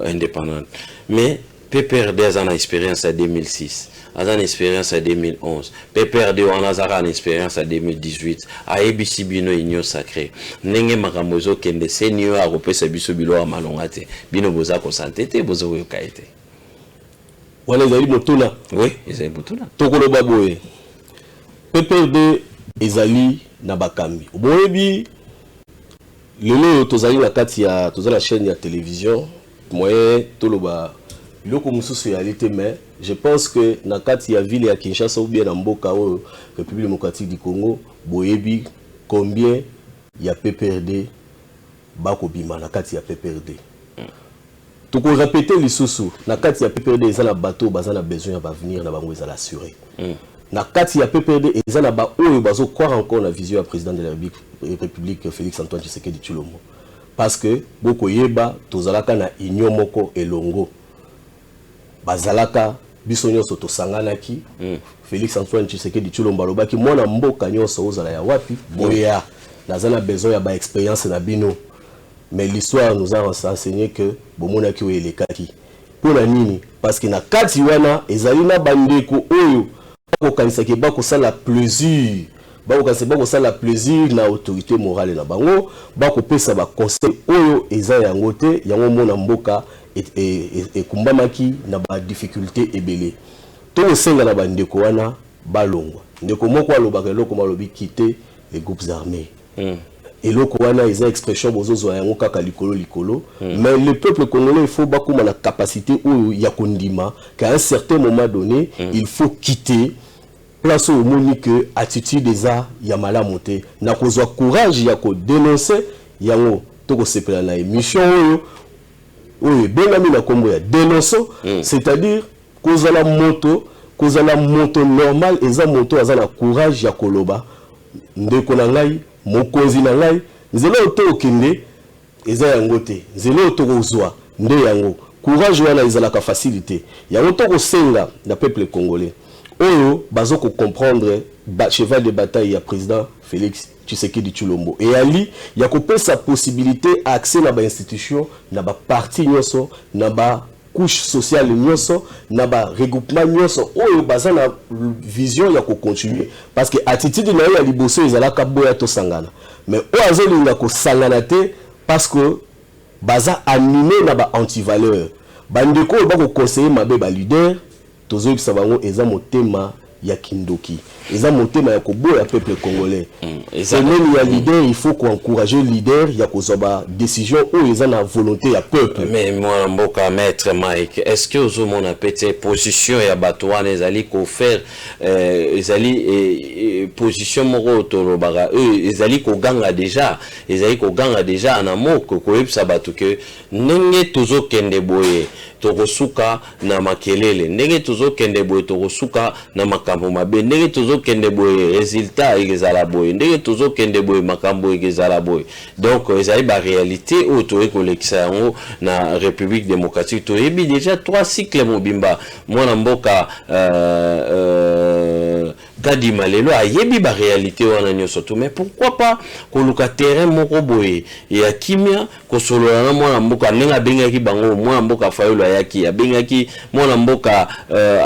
indépendant mais PPRD a une expérience en 2006, a une expérience en 2011. PPRD a une expérience en 2018. A ABC Bino Union Sacrée. Nenge Makamozo Kende Senior a repé sa biso bilo a malongate. Bino Boza Kosantete, Bozo Yokaete. Voilà, ils ont motuna. Oui, ils ont motuna. Tokolo Baboe. PPRD ezali na bakambi. Oboyebi lelo tozali na kati ya tozali la chaîne ya télévision. Moyen toloba Loko mususu ya réalité mais je pense que na kati ya ville ya Kinshasa ou bien na mboka o République démocratique du Congo boyebi combien ya PPRD bako bima na kati ya PPRD. To ko répéter lisusu na kati ya PPRD ezala bateau bazana besoin ya bavenir na bango ezala assurer. Na kati ya PPRD ezala ba oyo bazo croire encore na vision ya président de la République Félix Antoine Tshisekedi Tshilombo parce que boko yeba tozalaka na union moko elongo bazalaka biso nyonso tosanganaki Félix Antoine Tshisekedi Tshilombo alobaki mwana mboka nyonso ozala ya wapi boya nazana besoin ya ba expérience na bino mais l'histoire nous a enseigné que bomona ki oyelekaki pona nini parce que na kati wana ezali na bandeko oyo bakokanisa ke bakosala plaisir bakosala plaisir na autorité morale na bango bakopesa ba conseil oyo eza yango te yango mona mboka ekumbamaki na ba difficulté ebele to senga na bandeko wana balongwa ndeko moko alobaka eloko malobi quitter les groupes armés eloko wana eza expression bozozo yango kaka likolo mais le peuple congolais il faut bakuma na capacité oyo ya kondima qu'à un certain moment donné il faut quitter place au monique attitude eza ya malamu te na kozwa courage ya ko dénoncer yango to ko sepela na émission oyo bengami na kombo ya dénoncer c'est-à-dire kozala moto normal eza moto azala courage ya koloba ndeko na ngai mokonzi na ngai nzelo to okende eza yango te nzelo to kozwa nde yango courage wana ezalaka facilité yango to kosenga na peuple congolais oyo bazoko comprendre cheval de bataille ya président Félix Tshisekedi Tshilombo et ali ya kopesa possibilité accès na ba institution na ba parti nyoso na ba couche sociale nyoso na ba regroupement nyoso oyo baza na vision ya ko continuer parce que attitude na ya liboso ezalaka boya to sangana mais o azolinga ko sangana te parce que baza animé na ba anti-valeur bandeko ba ko conseiller mabe ba leader tozo bisa bango eza motema ya kindoki eza motema ya koboya peuple congolais c'est même ya leader il faut encourager leader ya kozoba décision ou eza na volonté ya peuple mais moi mboka maître Mike est-ce que ozo mona pete position ya batouane ezali ko faire ezali position moko tolobaka ezali ko ganga déjà na moko ko yebisa batu que ndenge tozo kende boye tokosuka na makelele ndenge tozo kende boye tokosuka na makambo mabe ndenge tozo kende boye résultat ezala boye ndenge tozo kende boye makambo ezala boye donc ezali ba réalité auto ekolekisa yango na République démocratique to yebi déjà 3 cycles mobimba mwana mboka Kadi Malelo ayebi ba réalité wana nyoso to mais pourquoi pas koluka terrain moko boye ya kimia kosolola na mwana mboka nenga bengaki bango mwana mboka Fayulu ayaki abengaki mwana mboka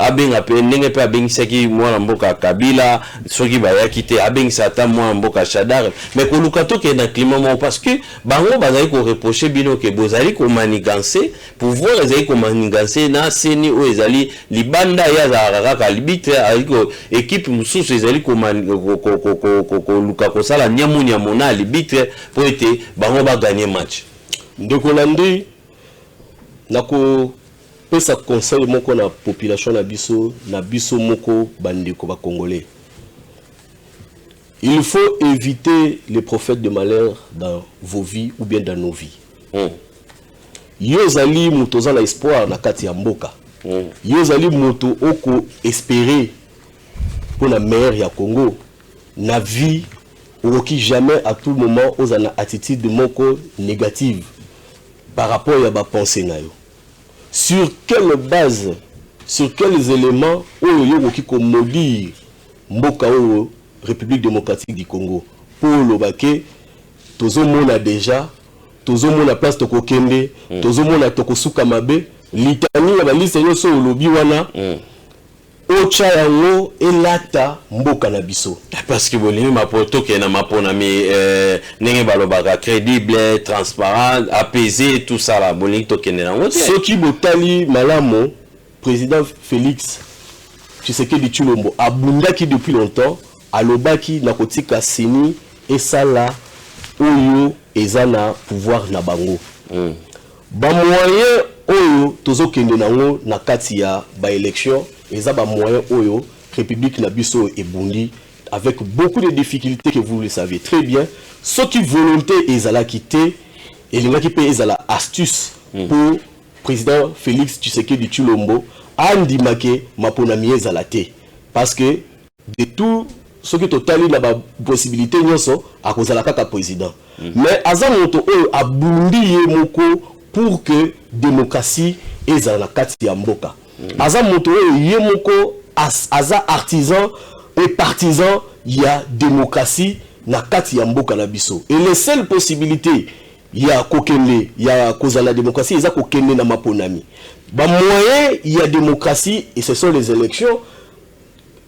abenga pe ndenge pe abengisaki mwana mboka Kabila soki bayaki te abengisa ata mwana mboka Shadar mais koluka to ke na climat mo parce que bango bazali ko reprocher bino ke bozali ko manigancer pouvoir ezali ko manigancer na seni o ezali libanda ya za kaka libitre aliko équipe mususu ezali ko luka ko sala nyamunya mona libitre po ete bango ba gagner match ndeko landi nako pesa conseil moko na population na biso moko bandeko ba congolais. Il faut éviter les prophètes de malheur dans vos vies ou bien dans nos vies. Yozali mutoza na espoir na kati ya mboka. Yozali moto oko espérer pour la meilleure ya Congo na vie qui jamais à tout moment aux une attitude moko négative par rapport à ba pensée na yo. Sur quelle base, sur quels éléments oyo qui ko maudire mboka oyo République démocratique du Congo pour le baquet tozo mona déjà tozo mona place toko kende tozo mona toko suka mabe litani ya balise yoso olobi wana ocha yango elata mboka na biso parce que bolimi mapoto ke na mapona mi nenge balobaka crédible transparent apaisé tout ça là bolimi to kende na ngote soki botali malamo président Félix Tshisekedi Tshilombo abundaki depuis longtemps alobaki na kotika sini esala oyo ezana pouvoir na bango ba moyen oyo tozokende nango na kati ya ba élection eza ba moyen oyo République na biso ebundi avec beaucoup de difficultés que vous le savez très bien ce qui volonté ezala quitté et lingaki pe ezala astuce pour président Félix Tshisekedi Tshilombo andimake maponami ezala te parce que de tout ce qui totali na ba possibilité nyonso akozala kaka président mais azamoto oyo abundi ye moko pour que démocratie ezala na kati ya mboka azamoto oyo ye moko aza artisan et partisan ya démocratie na kati ya mboka na biso et les seules possibilités ya kokende ya cause la démocratie eza kokende na maponami ba moyen ya démocratie et ce sont les élections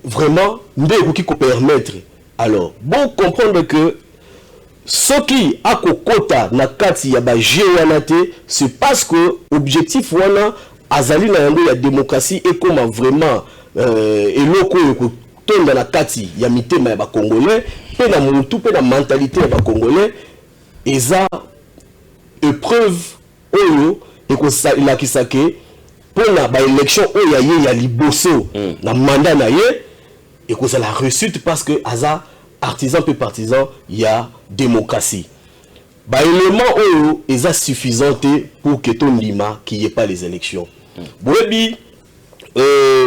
vraiment nde qui ko permettre alors bon comprendre que ce qui a kokota na kati ya ba wana te c'est parce que objectif wana azali na yango ya démocratie et comment vraiment eloko ko tonda na kati ya mitema ya ba congolais pe na mutu pe na mentalité ya ba congolais eza épreuve oyo ekolakisa ke mpona baélection oyo ye ya liboso na mandat na ye ekozala réussite parce que aza artisan pe partisan ya démocratie baélément oyo eza suffisant pour que tondima qu'il n'y ait pas les élections boyebi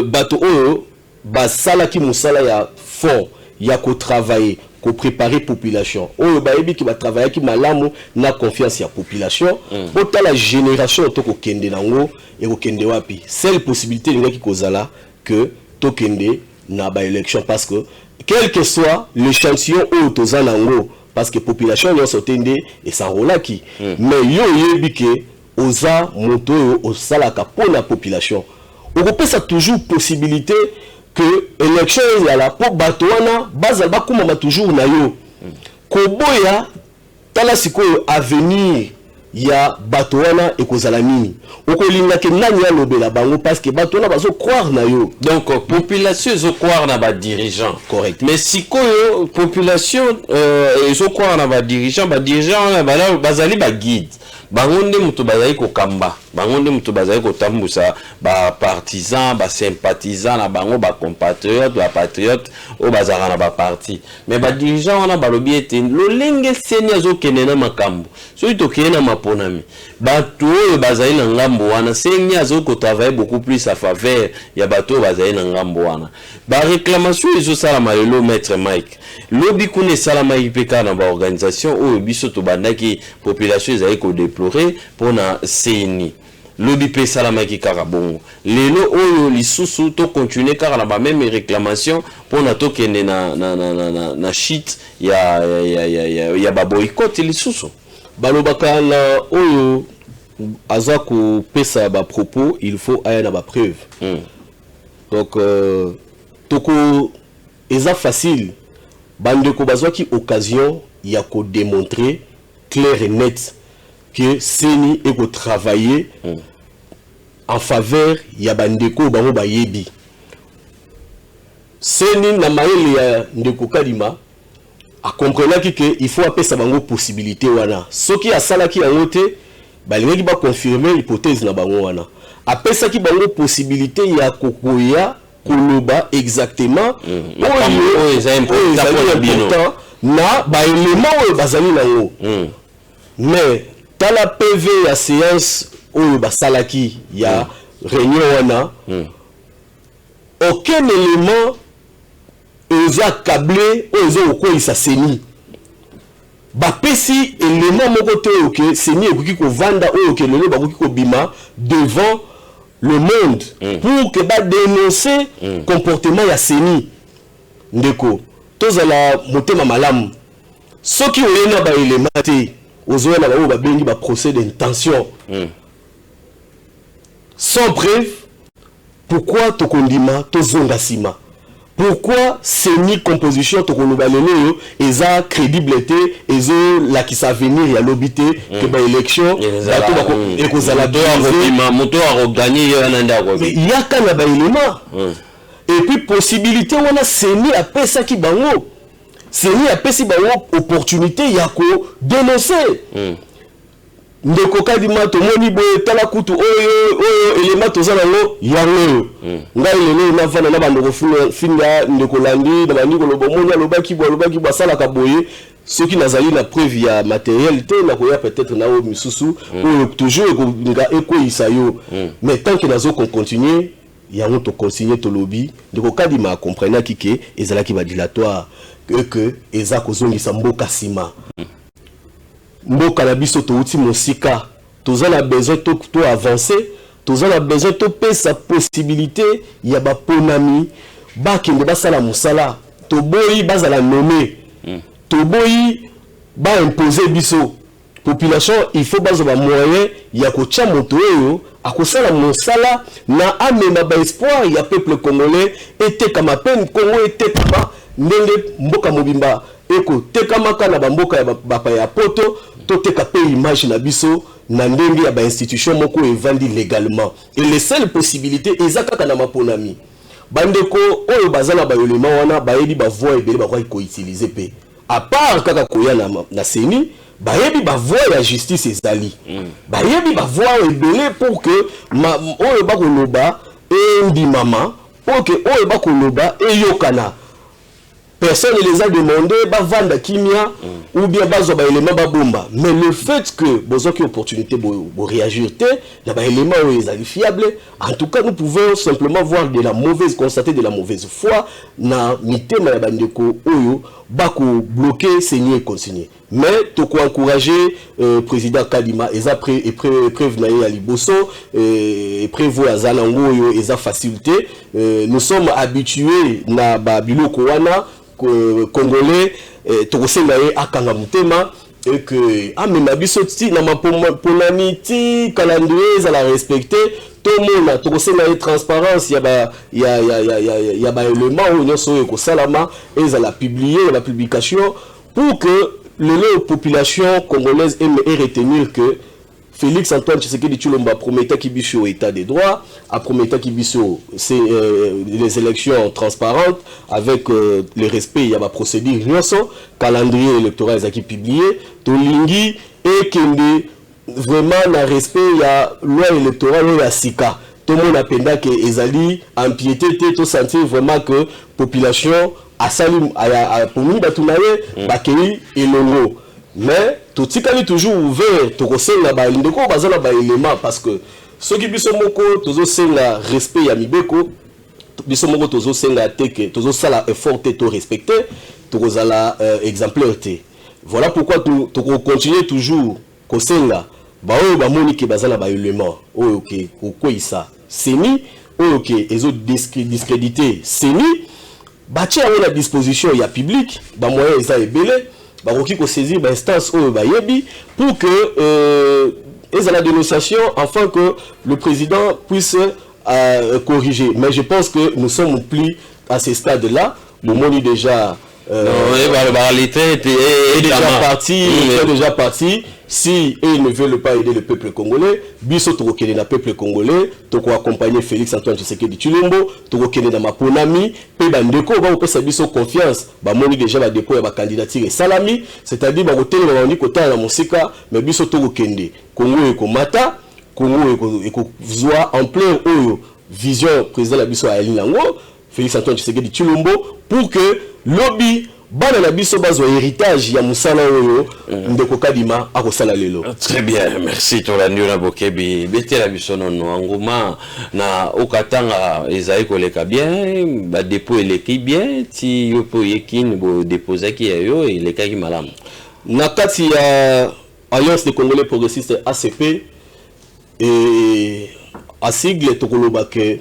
bato oyo basalaki mosala ya fond ya kotravailler ko préparer population oyo bayebi ki ba travailler ki malamu na confiance ya population ota la génération to ko kende nango et ko kende wapi seule possibilité ngaki kozala que to kende na ba élection parce que quel que soit l'échantillon oyo toza nango parce que population yo sotende et ça rolaki mais yo yebi ke oza moto oyo osalaka pona population okopesa toujours possibilité que élection ya la po batwana baza bakuma toujours na yo koboya tala sikoyo avenir ya batwana ekozala nini okolinga ke nani ya lobela bango parce que batwana bazo croire na yo donc population zo croire na ba dirigeant correct mais sikoyo population zo croire na ba dirigeant na bazali ba guide bangonde muto bazali ko kamba bangonde muto bazali ko tambusa ba partisan ba sympathisant na bango ba compatriote ba patriote o bazara na ba parti mais ba dirigeant wana balobi ete lolenge seni azokende na makambo so itokene na maponami bato oyo bazali na ngambo wana seni azoko travailler beaucoup plus à faveur ya bato bazali na ngambo wana ba réclamation ezo sala malelo maître Mike lobi kune sala Mike peka na ba organisation oyo biso to bandaki population ezali ko déplorer pona seni lobi pe sala Mike karabongo lelo oyo lisusu to continuer kara na ba même réclamation pona to kende na shit ya ba boycott lisusu balobaka na oyo aza ko pesa ba propos il faut aya na ba preuve donc toko eza facile bandeko bazwaki occasion ya ko démontrer clair et net que seni et ko travailler en faveur ya bandeko bango bayebi seni na maele ya ndeko Kalima a comprenaki que il faut apesa bango possibilité wana soki asalaki yango te balingaki ba confirmer hypothèse na bango wana apesa ki bango possibilité ya kokoya koloba exactement oyo eza important na ba élément oyo bazali nango mais tala PV ya séance oyo basalaki ya réunion wana aucun élément eza câblé ozo okoisa seni bapesi élément moko te oke seni ekoki ko vanda oyo ke lelo bakoki ko bima devant le monde pour que ba dénoncer comportement ya seni ndeko tozala motema malamu soki oyena ba élément te ozoyana ba ba bengi ba procès d'intention sans preuve pourquoi tokondima tozonga sima pourquoi seni composition tokoloba lelo eza crédible te ezo la qui sa venir ya lobité que ba élection bato bako ekozala ma moto a gagner yana ndako mais il y a kana ba élément et puis possibilité wana seni apesa ki bango seni apesi bango opportunité ya ko dénoncer ndeko Kalima tomoni boye tala kutu oyo élément tozala ngo yango ngai lelo na vana na bandoko finga ndeko landi na bandiko lobomoni alobaki bo sala ka boye soki nazali na preuve ya matériel te na koya peut-être na o misusu oyo toujours nga ekoisa yo mais tant que nazo continuer yango to continuer to lobby ndeko Kalima comprendre kike ezala ki ba dilatoire que eza kozongisa mboka sima mboka na biso touti mosika tozala besoin to avancer tozala besoin to pesa possibilité ya ba ponami ba kende basala musala to boyi bazala nommé to boyi ba imposer biso population il faut bazo ba moyen ya kocha moto oyo akosala mosala na amema ba espoir ya peuple congolais était comme peine Congo était kama ndenge mboka mobimba eko tekamaka na bamboka ya bapa ya poto to teka pe image na biso na ndenge ya ba institution moko evandi légalement et les seules possibilités ezaka na maponami bandeko oyo bazala ba élément wana ba yebi ba voix ebele ba ko utiliser pe à part kaka koya na seni ba yebi ba voix ya justice ezali ba yebi ba voix ebele pour que oyo ba koloba ndi mama pour que oyo ba koloba eyokana. Personne ne les a demandé, bah vendre kimia ou bien bah zoba élément bah bomba. Mais le fait que besoin qu'il y ait opportunité pour réagir, là bah élément est fiable. En tout cas, nous pouvons simplement voir de la mauvaise, constater de la mauvaise foi na mité ma bandeko oyo bah ko bloquer, saigner et continuer. Mais tout quoi encourager président Kadima et prévenir à Liboso et prévoir à Zanango et sa facilité. Nous sommes habitués na babilo kowana Congolais tokosengaye akanga mutema et que amema biso ti na maponami ti calendrier za la respecter tout le monde tokosengaye transparence ya ba élément où nyonso ko salama et za la publier la publication pour que les populations congolaises aiment et retenir que Félix Antoine Tshisekedi Tshilombo promettait qu'il biche au état des droits, a promettait qu'il biche les élections transparentes avec le respect, il y a ma procédure, calendrier électoral qui publié, Tolingi et Kende vraiment le respect, il y a loi électorale, il y a Sika. Tout le monde a pensé que Ezali empiété, tout sentir vraiment que la population a salué, pour nous, Bakei et Longo. Mais tout ce qui est toujours ouvert, tout ce qui est élément parce que ceux qui sont tous le respect à Mibeko, tous tous la effort tout respecter, tous la exemplarité. Voilà pourquoi nous continuons toujours kosenga ba oyo ba moni ke bazala ba élément oyo ke kokoisa seni oyo ke ezo discréditer seni ba tia à la disposition ya public ba moyen eza ebele ba roki ko saisir ba instance oyo ba yebi pour que et à la dénonciation afin que le président puisse corriger. Mais je pense que nous sommes plus à ce stade là le monde déjà est déjà parti. Si ils ne veulent pas aider le peuple congolais, biso tokokende na peuple congolais, toko accompagner Félix Antoine Tshisekedi Tshilombo, tokokende na maponami, pe bandeko ba opesa biso confiance, ba moni déjà ba dépôt ya ba candidature salami, c'est-à-dire ba kotela ba ndi kotala na musika, mais biso tokokende. Congo eko mata, Congo eko zwa en plein oyo vision président la biso Ali Nango, Félix Antoine Tshisekedi Tshilombo pour que lobby bana na biso bazo héritage ya musala oyo ndeko Kadima akosala lelo. Très bien, merci Tolandio na Bokebi. Bete la biso nono anguma na okatanga ezai koleka bien, ba dépôt eleki bien, ti yopo yekin bo déposer ki yo eleka ki malamu. Na kati ya Alliance des Congolais progressistes ACP et a sigle tokoloba ke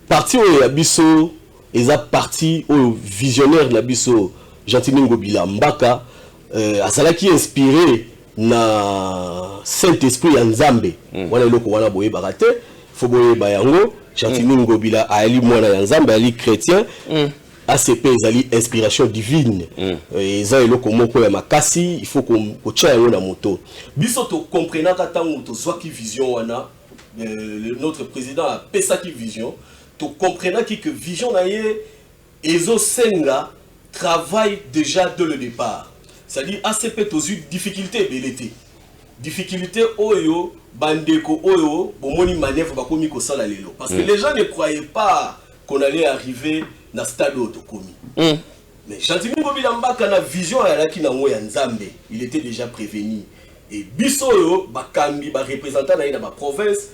parti oyo ya biso eza parti oyo visionnaire na biso Gentini Ngobila Mbaka azalaki inspiré na Saint-Esprit ya Nzambe wana eloko wana boye bakate fo boye bayango Gentini Ngobila ali mwana ya Nzambe ali chrétien ACP ezali inspiration divine eza eloko moko ya makasi il faut ko tia yango na moto biso to comprenaka tango to zwaki vision wana notre président a pesaki vision to comprenaki que vision na ye ezo senga travaille déjà dès le départ. C'est-à-dire ACP tozu difficulté belete. Difficulté oyo bandeko oyo bomoni manœuvre bakomi ko sala lelo parce que les gens ne croyaient pas qu'on allait arriver na stade otokomi. Mais Gentini Ngobila Mbaka na vision ya laki na ya Nzambe, il était déjà prévenu et biso oyo bakambi ba représentant na ba province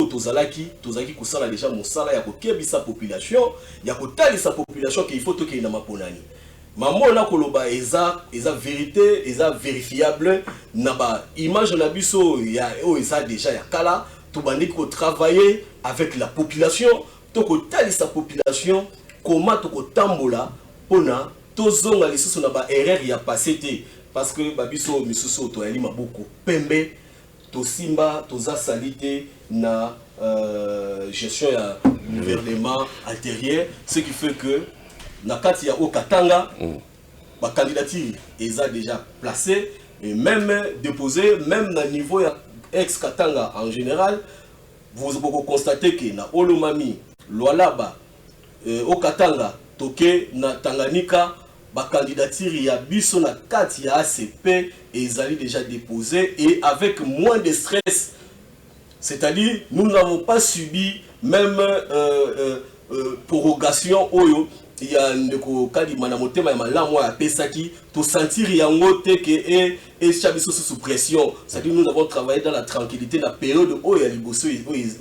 tozalaki kosala déjà mosala ya kokebisa population ya kotalisa population qu'il faut toke na maponani maman na koloba eza vérité eza vérifiable na ba image na biso ya eza déjà ya kala to bandi ko travailler avec la population to kotalisa population comment to kotambola pona tozonga lisusu na ba erreur ya passé te parce que babiso misusu to yali maboko pembe to simba toza salite na gestion ya gouvernement intérieur, ce qui fait que na kati ya Okatanga ba candidature est déjà placée et même déposé même na niveau ya ex Katanga en général. Vous pouvez constater que na Olomami, Lualaba, Okatanga, Toke, na Tanganyika, ba candidature ya biso na kati ya ACP et ils allaient déjà déposé et avec moins de stress. C'est-à-dire, nous n'avons pas subi même prorogation oyo. Il y a un kadima na motema ya malamu ya pesaki to sentir yango te que et chabiso sous pression. C'est-à-dire nous avons travaillé dans la tranquillité la période où il y a liboso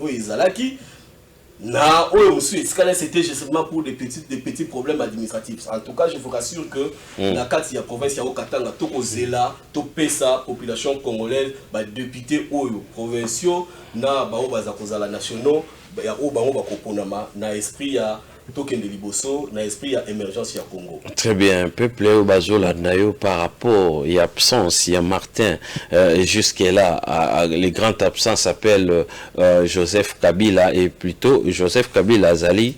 où izalaki na oyo musu escala c'était justement pour des petits problèmes administratifs. En tout cas, je vous rassure que la kati ya province ya Okatanga to kozela to pesa population congolaise ba député oyo provinciaux na ba obaza kozala nationaux ya obango ba koponama na esprit ya token de liboso na esprit ya émergence ya Congo. Très bien, peuple Obazola Nayo par rapport à l'absence, il y a Martin jusqu'à là, les grands absents s'appellent Joseph Kabila et plutôt Joseph Kabila Azali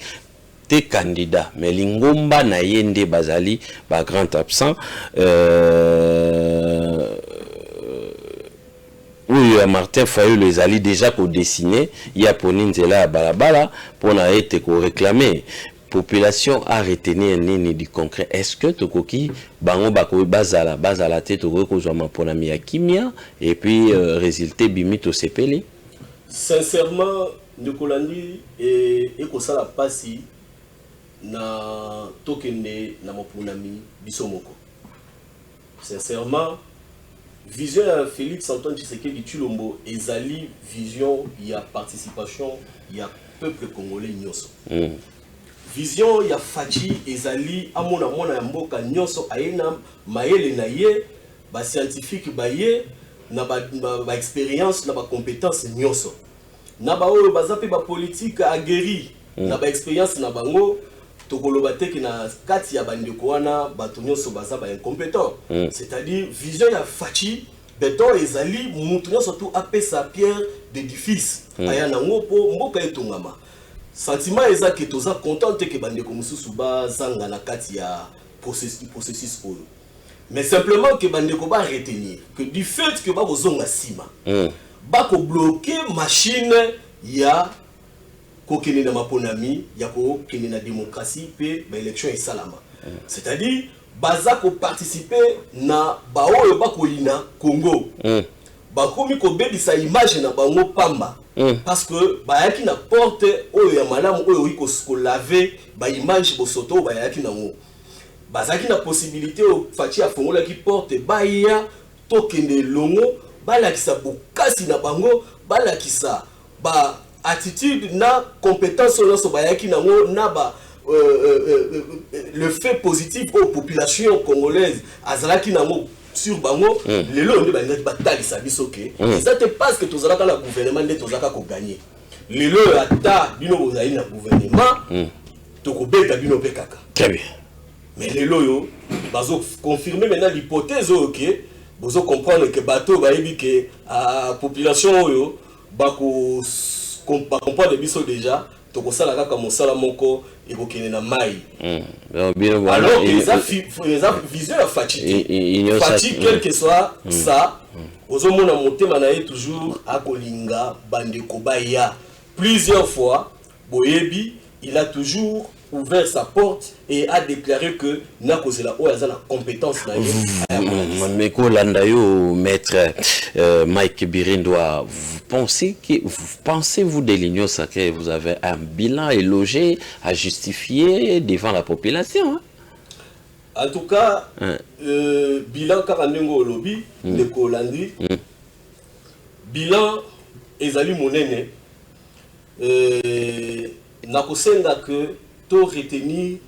des candidats, mais Lingomba na yende Bazali ba grand absent. Oui, Martin Fayulu les alliés déjà qu'on dessiné, il y a pour Ninzela Balabala, pour n'a été qu'on réclamé. Population a retenu un nini du concret. Est-ce que Tokoki, Bango Bako Bazala tête au Rekozoma pour la Kimia et puis résulté Bimito Sepeli? Sincèrement, Nicolani et Kosala Passi na Tokende na Mopunami Bisomoko. Sincèrement, vision à Félix Antoine Tshisekedi Tshilombo ezali vision ya participation ya peuple congolais nyonso. Vision ya Fachi ezali amona mona ya mboka nyonso ayena mayele na ye ba scientifique ba ye na ba expérience na ba compétence nyonso. Na ba oyo bazape ba politique aguerri na ba expérience na bango tokoloba te ke na kati ya bandeko wana bato nyonso baza ba incompétent. C'est-à-dire vision ya Fachi beton ezali mutu nyonso tu apesa pierre d'édifice aya nango po mboka etongama. Sentiment eza ke toza content te ke bandeko mususu bazanga na kati ya processus oyo. Mais simplement que bandeko ba retenir que du fait que ba kozonga sima ba ko bloquer machine ya kokene na maponami ya ko kene na démocratie pe ba élection et salama. C'est-à-dire baza ko participer na ba oyo ba ko ina Congo. Ba komi ko bebisa image na bango pamba. Parce que ba yaki na porte oyo ya malamu oyo iko ko laver ba image bo soto ba yaki na ngo. Bazaki na possibilité o Fachi afongola ki porte ba ya tokende longo bala kisa bokasi na bango bala kisa ba attitude na compétence nyonso bayaki nango na ba le fait positif aux populations congolaises azalaki nango sur bango lelo nde balingi batalisa biso ke ezate parce que tozalaka na gouvernement nde tozalaka ko gagner lelo ata bino bozali na gouvernement tokobeta bino pe kaka. Très bien. Mais lelo yo bazo confirmer maintenant l'hypothèse que bozo comprendre que bateau bayebi que a population oyo bako comprendre biso déjà tokosala kaka mosala moko ekokene na mai. Alors que vision ya Fachi quel que soit ça ozomona motema na ye toujours akolinga bandeko baya plusieurs fois boyebi il a toujours ouvert sa porte et a déclaré que Nakozela Oyaza la compétence. Mais Kolandayo, maître Mike Birindoa, pensez-vous de l'Union sacrée, vous avez un bilan élogé à justifier devant la population? Hein? En tout cas, bilan Karanengo Lobby, de Kolandi, bilan Ezali Monene, Nakosenga que to retenir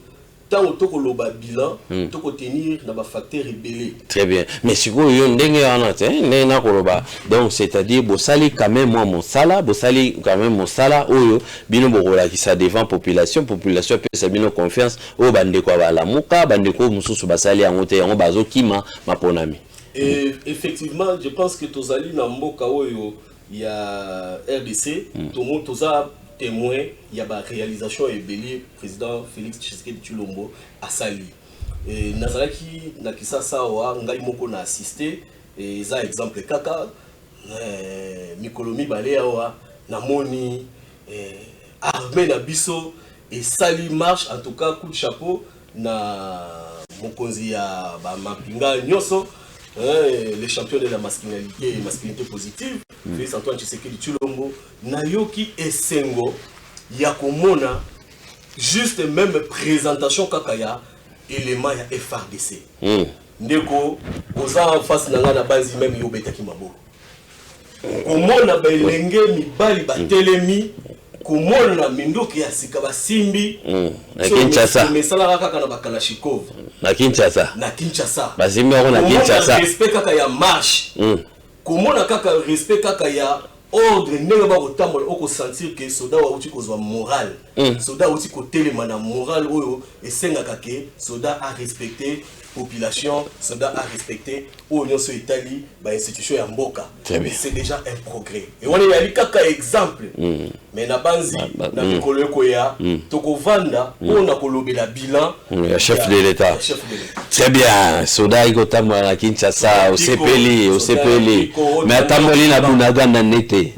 tant auto que le bilan, to retenir na ba facteur rebellé. Très bien. Mais si vous yon ndenge anate, na koloba. Donc c'est-à-dire bosali quand même moi mon sala, bosali quand même mon sala oyo bino bokola ki sa devant population peut sa bino confiance o bande ko bala muka bande ko mususu basali yango te yango bazo kima maponami. Et effectivement, je pense que Tozali Namboka Oyo, il y a RDC, tout le monde Toza témoin, il y a la réalisation et bélier, président Félix Tshisekedi Tshilombo à Sali. Et Nazaraki Nakisa Sawa, Ngai Moko na assisté, et ça exemple Kaka, Mikolomi Baleawa, Namoni, Armé Nabiso, et Sali marche, en tout cas, coup de chapeau, na Mokonzi ya Mapinga Nyoso. Les champions de la masculinité positive, Félix Antoine Tshisekedi Tshilombo, Nayoki Esengo, Yakomona, juste même présentation Kakaya, élément ya FRDC. Ndeko, oza en face nanga na base même yobetaki maboko. Komona belenge mibali batelemi, komona mindoki ya sika basimbi, na Kinshasa. Mesala kaka na bakalashikov. Na Kinshasa. Na Kinshasa. Bazimbi wako na Kinshasa. Respect kaka ya marche. Komona kaka respect kaka ya ordre ndenge ba kotambola oko sentir que soda wa uti kozwa moral. Soda uti ko telema na moral oyo esenga kake soda a respecter population, soda a respecter oyo nyonso Italie ba institution ya mboka. C'est déjà un progrès. Et on est ali kaka exemple. Mais na banzi na mikolo ko ya toko vanda on a kolobela bilan le chef de l'État. Très bien, soda iko tamwa na Kinshasa, au CPL. Mais atamoli na Bunagana nete.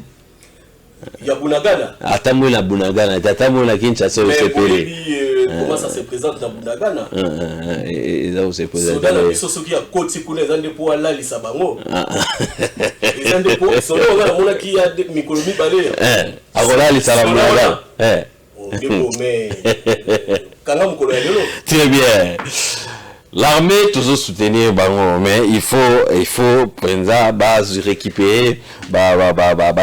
Ya Bunagana. Atamoli na Bunagana, atamoli na Kinshasa au CPL. Comment ça se présente dans Bunagana? Et ça se présente. Soda na biso soki ya koti kuna zande po ala lisabango. Zande po soda nga mona ki ya mikolomi bale. Akola lisabango. Très bien. L'armée toujours soutenir Bango, mais il faut prendre base récupérer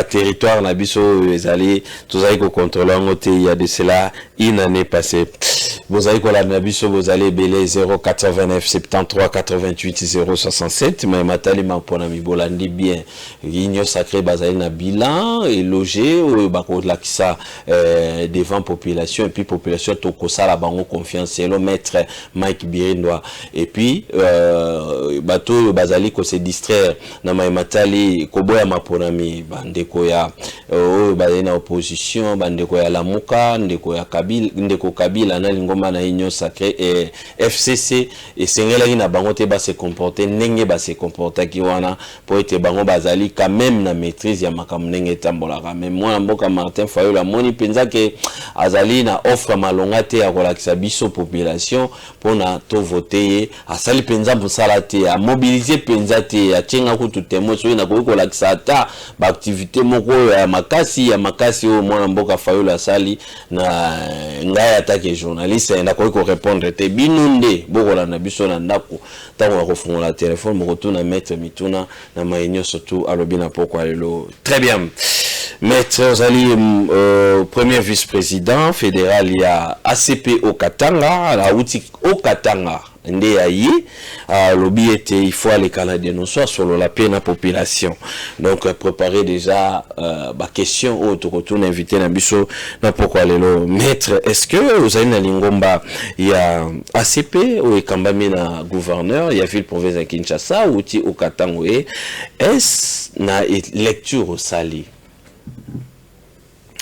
territoire na biso les alliés tous allez contrôler en côté il y a de cela une année passée. Vous allez quoi la nabiso vous allez belé 089 73 88 067 mais matali mampona mibolandi bien l'union sacrée bazali na bilan et logé bako la kisa devant population et puis population tokosa la bango confiance c'est le maître Mike Birindwa et puis bato bazali ko se distraire na matali koboya maponami bandeko ya bazali na opposition bandeko ya Lamuka ndeko ya Kabila na lingoma na union sacrée et FCC et sengela na bango te ba se comporter ndenge ba se comporter ki wana po ete bango bazali quand même na maîtrise ya makambo ndenge tambola même moi mboka Martin Fayulu moni penza ke azali na offre malonga te ya kolakisa biso population pona to voter asali penza musala te a mobiliser penza te a tchenga ko tutemo so na ko kolakisa ata ba activité moko ya makasi o mwana mboka Fayulu asali na ngai atake journaliste na ko répondre te binunde bokola na biso na ndako tango ko fungola téléphone mo retourna mettre mituna na mayenyo surtout alobina poko lelo. Très bien. Maître Ozali, premier vice-président fédéral, il y a ACP au Katanga, la outil au Katanga. Lobby était, il faut les Canadiens non soit sur la paix de la population. Donc préparer déjà ma question au retour invité Nabiso na pourquoi les maître est-ce que vous avez une lingomba il y a ACP ou Kambami na gouverneur il y a ville province de Kinshasa ou au Katanga est-ce na lecture au Sali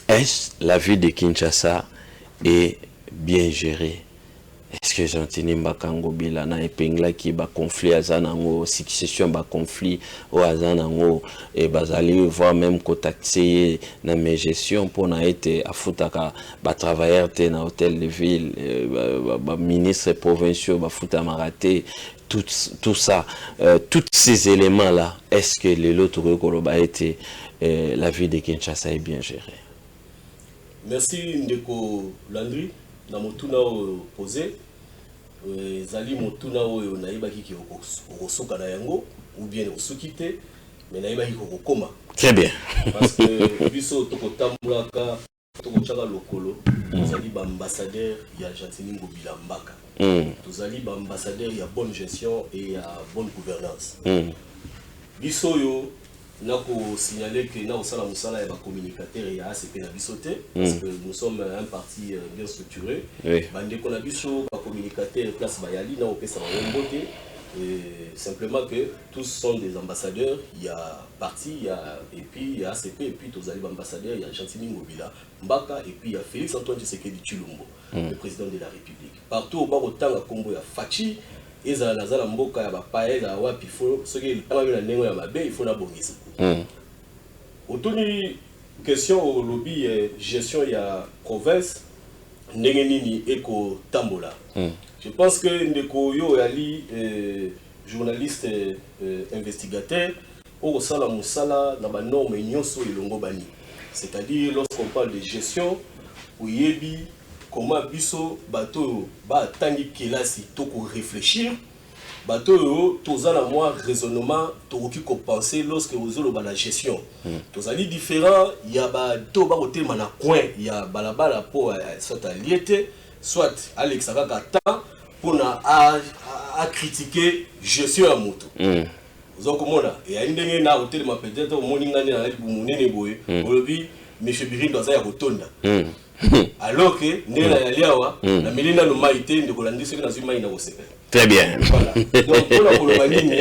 est-ce la ville de Kinshasa est bien gérée? Est-ce que Jean-Tini Mbakango Bila na epengla ki ba conflit azanango succession ba conflit o azanango et bazali voir même contacter na mes gestion pour na été afutaka ba travailleur te na hôtel de ville ba ministre provinciaux ba futa maraté tout ça tous ces éléments là est-ce que les autres Koloba été la ville de Kinshasa est bien gérée? Merci Ndeko Landry. Na motuna posé zali motuna oyo naibaki ki okosoka na yango ou bien osukite mais naibaki kokoma. Très bien. Parce que biso tokotambulaka tokochaka lokolo zali ba ambassadeur ya Jean-Tini Ngobila Mbaka. Tozali ba ambassadeur ya bonne gestion et ya bonne gouvernance. Biso yo nako signaler que na osala musala ya ba communicateur ya ACP na bisote parce que nous sommes un parti bien structuré. Bande ko na biso ba communicateur place bayali na opesa ba mbote simplement que tous sont des ambassadeurs. Il y a parti, et puis il y a ACP, et puis tous les ambassadeurs, il y a Gentini Ngobila Mbaka, et puis il y a Félix Antoine Tshisekedi Tshilombo, le président de la République. Partout au bas autant à Congo, il y a Fachi, et il y a Nazala Mboka, il y a Bapaye, il y a Wapi, il faut ce qui est il faut la bonise. Autour de question au lobby gestion, il y a province, Nengenini et Tambola. Je pense que Ndeko Yo Ali, journaliste investigateur, au Sala Moussala, dans la norme Nyoso et Longobani. C'est-à-dire, lorsqu'on parle de gestion, ou Yebi, comment Bisso, bateau, Tangi Kelasi, toko réfléchir, bateau, toza la moi raisonnement, toko qui penser lorsque vous avez la gestion. Toza dit différent, il y a bateau, baroté mana coin, il y a balabala pour soit à liété, soit Alex Agagata, pour à critiquer gestion à moto. Vous avez compris là. Et à une dernière na hôtel ma peut-être au morning na na bumunene boye. Olobi monsieur Birin doza ya kotonda. Alors que nela ya liawa na milina no maite ndeko landi ce que na zuma ina oseka. Très bien. Voilà. Donc pour la kolobanini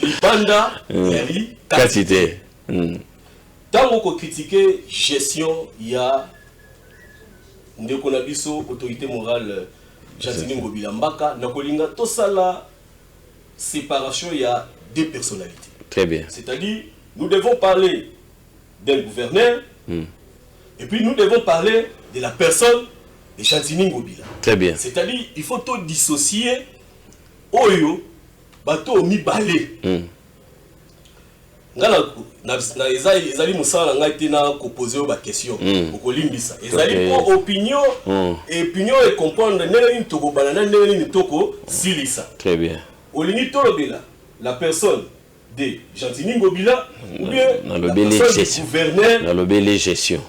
libanda yali quantité. Tant qu'on critiquer gestion il y a ndeko na biso autorité morale Gentini Ngobila Mbaka na kolinga tosala séparation il y a deux personnalités. Très bien. C'est-à-dire, nous devons parler d'un gouverneur, et puis nous devons parler de la personne de Gentini Ngobila. Très bien. C'est-à-dire, il faut tout dissocier Oyo, bato mi balé. Ezali musala ngai tena ko poser ba question ko limbisa ezali pour opinion et opinion et comprendre nene ni toko banana nene ni toko silisa. Très bien. Olingi tolobela la personne de Gentini Ngobila ou bien la personne du gouverneur dans le gestion.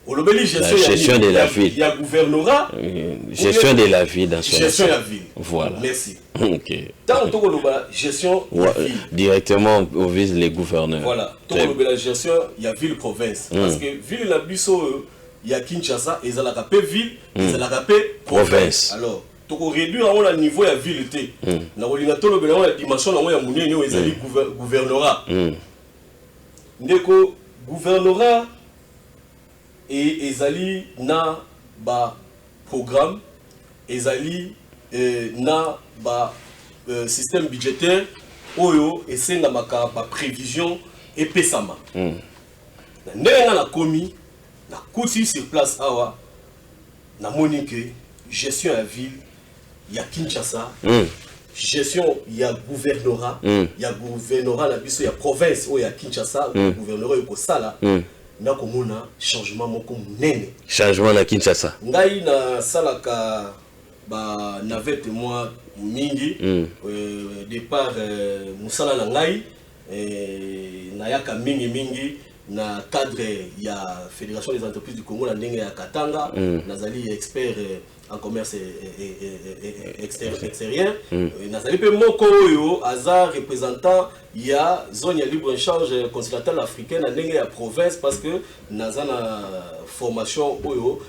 La gestion de la ville. Il y a gouvernorat. Gestion de la ville dans son gestion de la ville. Voilà. Merci. Ok. Tant que la gestion de la ville. Directement, on vise les gouverneurs. Voilà. Tant que la gestion, il y a ville-province. Parce que ville la biso, il y a Kinshasa, et il y a la ville, il y a la province. Alors, tu peux réduire le niveau de la ville. Dans la dimension de la gouvernorat. Ndeko gouvernorat et ezali na ba programme ezali na ba système budgétaire oyo esenga maka ba prévision et pesama na ndenga na komi na kuti sur place awa na monique gestion ya ville ya Kinshasa gestion ya gouvernorat la biso ya province oyo ya Kinshasa gouvernorat yo sala na komona changement moko munene changement na Kinshasa ngai na salaka ba navette moi mingi départ musala na ngai na yaka mingi na cadre ya Fédération des entreprises du Congo na ndenge ya Katanga nazali expert en commerce extérieur nazali pe moko oyo aza représentant ya zone ya libre échange continentale africaine na ndenge ya province parce que naza na formation oyo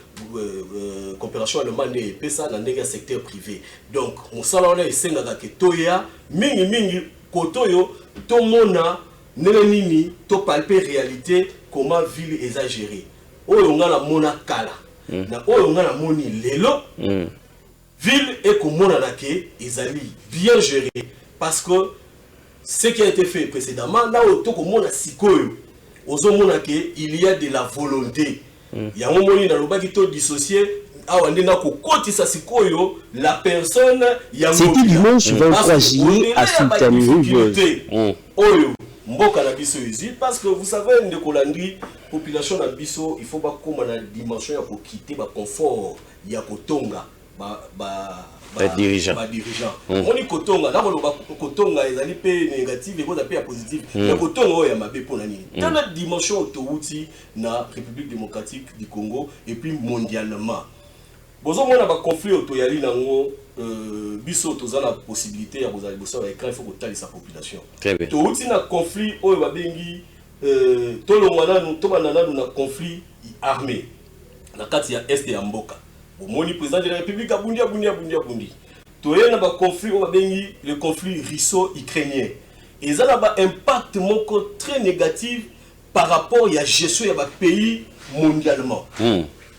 coopération allemande et pesa na ndenge ya secteur privé donc mosala wana esengaka ke toya mingi kotoyo to mona nene nini to palper réalité comment ville exagérée oyo nga na mona kala na oyo nga na moni lelo ville et komona na ke ezali bien géré parce que ce qui a été fait précédemment là oyo to komona sikoyo ozo mona ke il y a de la volonté ya moni na lobaki to dissocier awa ndena ko kotisa sikoyo la personne ya c'était dimanche 23 juillet à Sultan oyo mboka na biso ici parce que vous savez ndeko landri population na biso il faut ba koma na dimension ya ko quitter ba confort ya kotonga ba dirigeant on y kotonga na ko kotonga ezali pe négative et ko pe positive mais kotonga oyo ya mabe pona nini dans la dimension autouti na République démocratique du Congo et puis mondialement bozo mona ba conflit otoyali nango biso toza la possibilité ya bozali boso ba écran il faut que sa population to uti na conflit oyo babengi tolongwana no to banana na conflit armé na kati ya est ya mboka bomoni président de la République abundi il y a un conflit, le conflit russo-ukrainien. Et ça a un impact très négatif par rapport à la gestion du pays mondialement.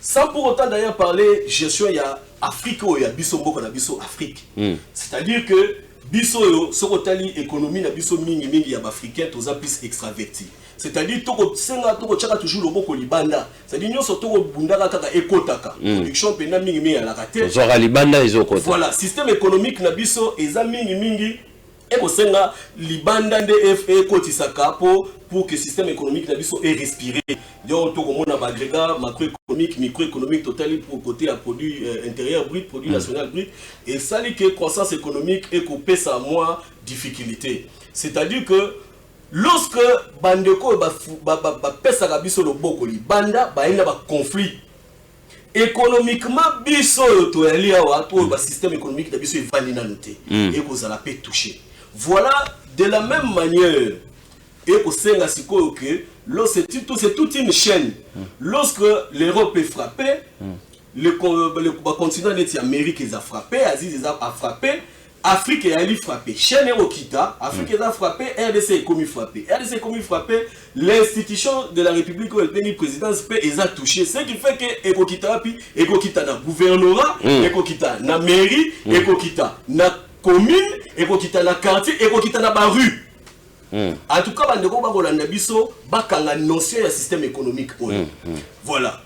Sans pour autant d'ailleurs parler gestion de l'Afrique ou de l'Afrique. C'est-à-dire que biso sur l'économie na biso mingi ya africain tous plus extraverti. C'est-à-dire que senga toko chaka toujours le boko libanda. C'est-à-dire nous surtout bundaka kaka ekotaka. Production pena mingi ya la raté. Zora libanda izokota. Voilà, système économique na biso eza mingi et ko senga libanda de ekotisaka pour que le système économique na biso ait respiré. Donc toko mona ba agrégat macroéconomique, microéconomique total pour côté à produit intérieur brut, produit national brut et ça dit que croissance économique est coupé ça moins difficulté. C'est-à-dire que lorsque bandeko pesa ka biso loboko libanda ba ina ba conflit économiquement biso to ali awa to ba système économique na biso evandi na noté et ko zala pe toucher. Voilà de la même manière et au sein sikoyo que c'est toute une chaîne. Lorsque l'Europe est frappée, le continent d'Amérique a frappé, Asie a frappé, Afrique est frappée, chaîne Okita, Afrique est frappée, RDC est commis frappé. RDC est commis frappé, l'institution de la République où le présidence est touché. Ce qui fait que Ekokita na gouvernorat, Ekokita na mairie, Ekokita na commune, Ekokita na quartier, Ekokita na rue. En tout cas, bandeko bakolanda biso bakanga notion ya système économique. Voilà.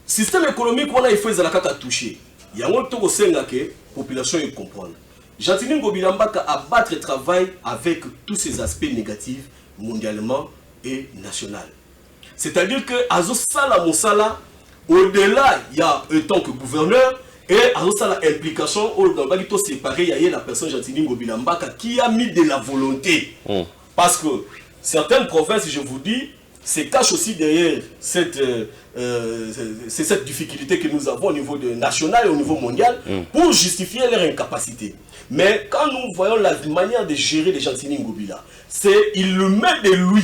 Système économique wana il faut ezala kaka toucher. Yango toko senga que population y comprendre. Jantini Ngobila Mbaka abattre travail avec tous ces aspects négatifs mondialement et national. C'est-à-dire que azo sala mosala au-delà il y a en tant que gouverneur et azo sala implication au dans bagito séparé il y a la personne Jantini Ngobila Mbaka qui a mis de la volonté. Parce que certaines provinces, je vous dis, se cachent aussi derrière cette difficulté que nous avons au niveau national et au niveau mondial pour justifier leur incapacité. Mais quand nous voyons la manière de gérer les Jantini Ngobila, il le met de lui,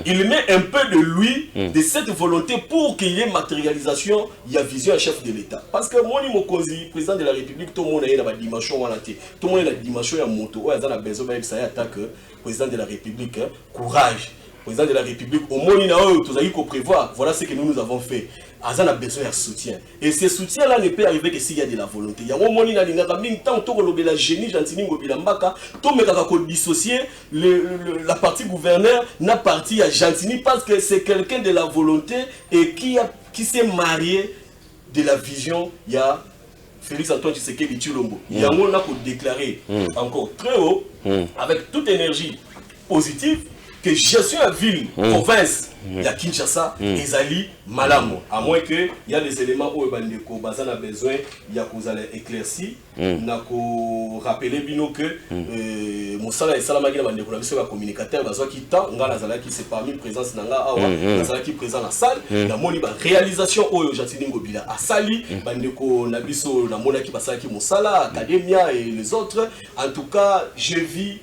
il met un peu de lui, de cette volonté pour qu'il y ait matérialisation, il y a vision à chef de l'État. Parce que moi, Mokonzi, président de la République, tout le monde a la dimension, tout le monde a la dimension, il y a moto, il y a besoin de président de la République, courage. Président de la République, au moins, il faut prévoir. Voilà ce que nous avons fait. Azan a besoin de soutien. Et ce soutien-là ne peut arriver que s'il y a de la volonté. Il y a un moment où il y a un génie, Jantini Ngobila Mbaka, tout le monde a dissocié la partie gouverneur, la partie à Jantini, parce que c'est quelqu'un de la volonté et qui s'est marié de la vision. Il y a Félix Antoine Tshisekedi Tshilombo. Il y a un moment où il a déclaré encore très haut, avec toute énergie positive, que gestion à ville, province, il y a Kinshasa, Ezali, Malamo. À moins qu'il y a des éléments où Bandeko Bazan a besoin, il y a qu'on allait éclaircir, il a qu'on rappeler bino que Moussala et Salamagina Bandeko, la communicateur, Bazan qui tend, on a Nazala qui s'est parmi présence Nanga, Nazala qui est présent dans la salle, la moniba réalisation où Jantini Ngobila a sali, Bandeko Nabiso, la mona qui passe à Moussala, Academia et les autres. En tout cas, je vis.